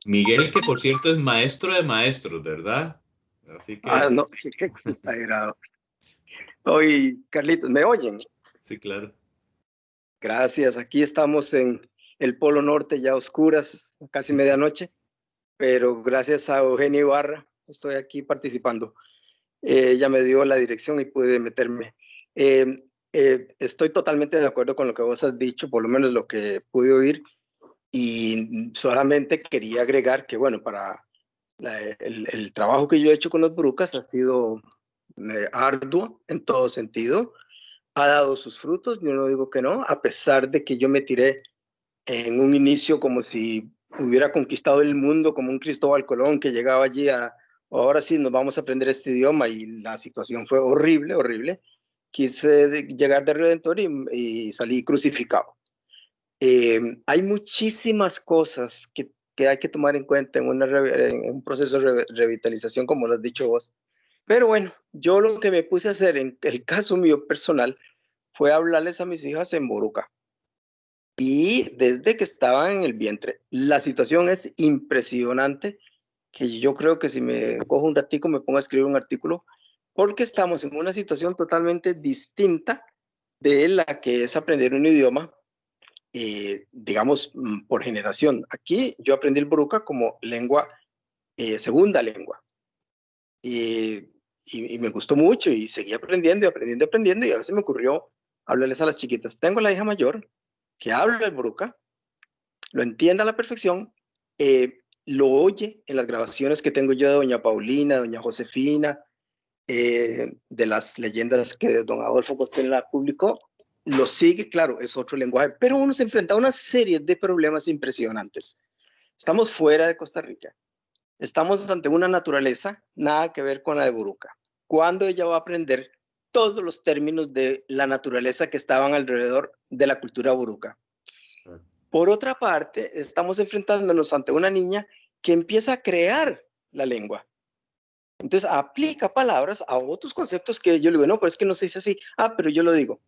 Miguel, que por cierto es maestro de maestros, ¿verdad? Así que... Ah, no, qué exagerado. Oye, Carlitos, ¿me oyen? Sí, claro. Gracias, aquí estamos en el Polo Norte, ya oscuras, casi medianoche, pero gracias a Eugenio Ibarra estoy aquí participando. Ella me dio la dirección y pude meterme. Estoy totalmente de acuerdo con lo que vos has dicho, por lo menos lo que pude oír, y solamente quería agregar que, bueno, para el trabajo que yo he hecho con los Brucas ha sido arduo en todo sentido, ha dado sus frutos, yo no digo que no, a pesar de que yo me tiré en un inicio como si hubiera conquistado el mundo, como un Cristóbal Colón que llegaba allí ahora sí nos vamos a aprender este idioma, y la situación fue horrible, horrible. Quise llegar de Redentor y salí crucificado. Hay muchísimas cosas que hay que tomar en cuenta en un proceso de revitalización, como lo has dicho vos. Pero bueno, yo lo que me puse a hacer en el caso mío personal fue hablarles a mis hijas en Boruca. Y desde que estaban en el vientre, la situación es impresionante, que yo creo que si me cojo un ratico me pongo a escribir un artículo, porque estamos en una situación totalmente distinta de la que es aprender un idioma, digamos, por generación. Aquí yo aprendí el Boruca como lengua, segunda lengua. Y me gustó mucho y seguí aprendiendo y aprendiendo y aprendiendo, y a veces me ocurrió hablarles a las chiquitas. Tengo la hija mayor que habla el Boruca, lo entiende a la perfección, lo oye en las grabaciones que tengo yo de doña Paulina, doña Josefina, de las leyendas que don Adolfo Costela publicó, lo sigue, claro, es otro lenguaje, pero uno se enfrenta a una serie de problemas impresionantes. Estamos fuera de Costa Rica, estamos ante una naturaleza nada que ver con la de Boruca. ¿Cuándo ella va a aprender todos los términos de la naturaleza que estaban alrededor de la cultura Boruca? Por otra parte, estamos enfrentándonos ante una niña que empieza a crear la lengua. Entonces, aplica palabras a otros conceptos que yo le digo, no, pero es que no se dice así. Ah, pero yo lo digo.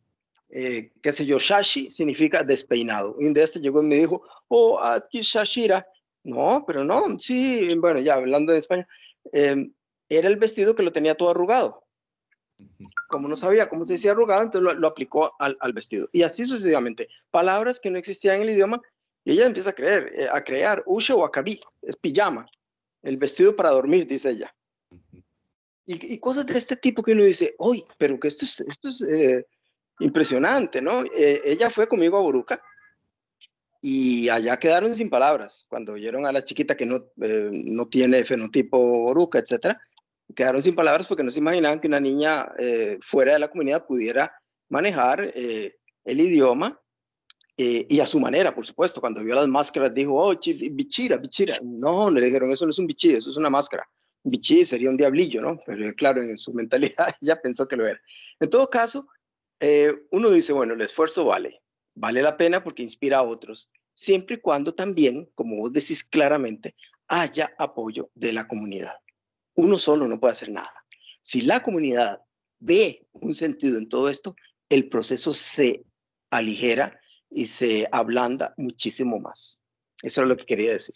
Qué sé yo, shashi significa despeinado. Y un día llegó y me dijo, oh, aquí shashira. No, pero no, sí, bueno, ya hablando de España, era el vestido que lo tenía todo arrugado. Como no sabía cómo se decía arrugado, entonces lo aplicó al vestido. Y así sucesivamente. Palabras que no existían en el idioma, y ella empieza a crear ushe o akabi, es pijama, el vestido para dormir, dice ella. Y cosas de este tipo que uno dice, oye, pero que esto es impresionante, ¿no? Ella fue conmigo a Boruca y allá quedaron sin palabras. Cuando oyeron a la chiquita que no tiene fenotipo Boruca, etcétera, quedaron sin palabras porque no se imaginaban que una niña fuera de la comunidad pudiera manejar el idioma y a su manera, por supuesto. Cuando vio las máscaras dijo, oh, bichira, bichira. No, le dijeron, eso no es un bichí, eso es una máscara. Bichí sería un diablillo, ¿no? Pero claro, en su mentalidad ella pensó que lo era. En todo caso, uno dice, bueno, el esfuerzo vale la pena porque inspira a otros, siempre y cuando también, como vos decís claramente, haya apoyo de la comunidad. Uno solo no puede hacer nada. Si la comunidad ve un sentido en todo esto, el proceso se aligera y se ablanda muchísimo más. Eso es lo que quería decir.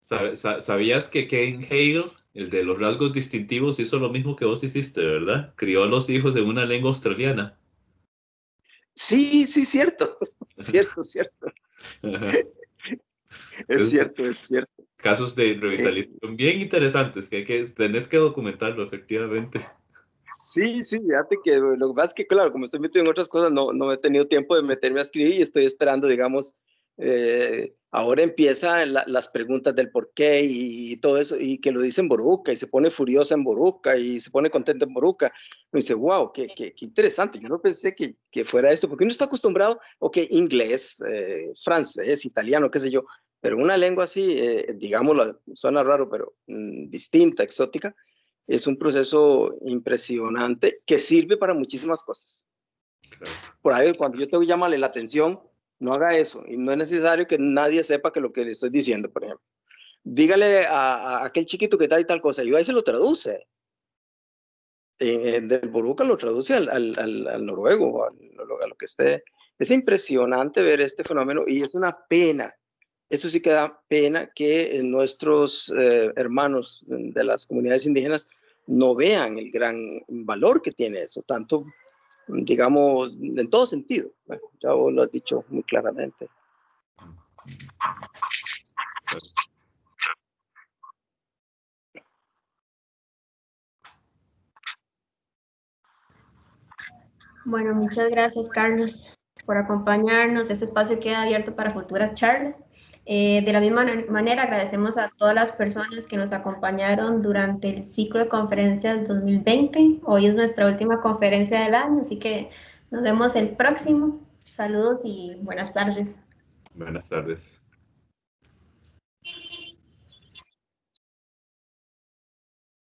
¿Sabías que Ken Hagel, el de los rasgos distintivos, hizo lo mismo que vos hiciste, verdad? Crió a los hijos en una lengua australiana. Sí, cierto. Cierto. Es cierto. Casos de revitalización bien interesantes que tenés que documentarlo, efectivamente. Sí, fíjate que lo que pasa es que, claro, como estoy metido en otras cosas, no he tenido tiempo de meterme a escribir y estoy esperando, digamos, ahora empiezan las preguntas del por qué y todo eso, y que lo dice en Boruca, y se pone furiosa en Boruca, y se pone contenta en Boruca. Me dice, wow, qué interesante, yo no pensé que fuera esto, porque uno está acostumbrado, ok, inglés, francés, italiano, qué sé yo, pero una lengua así, digámoslo, suena raro, pero distinta, exótica, es un proceso impresionante que sirve para muchísimas cosas. Claro. Por ahí, cuando yo te voy a llamarle la atención, no haga eso. Y no es necesario que nadie sepa que lo que le estoy diciendo, por ejemplo. Dígale a aquel chiquito que está y tal cosa, y ahí se lo traduce. Del Boruca lo traduce al noruego, a lo que esté. Es impresionante ver este fenómeno y es una pena. Eso sí que da pena que nuestros hermanos de las comunidades indígenas no vean el gran valor que tiene eso, tanto, digamos, en todo sentido. Bueno, ya vos lo has dicho muy claramente. Bueno, muchas gracias, Carlos, por acompañarnos. Este espacio queda abierto para futuras charlas. De la misma manera, agradecemos a todas las personas que nos acompañaron durante el ciclo de conferencias 2020. Hoy es nuestra última conferencia del año, así que nos vemos el próximo. Saludos y buenas tardes. Buenas tardes.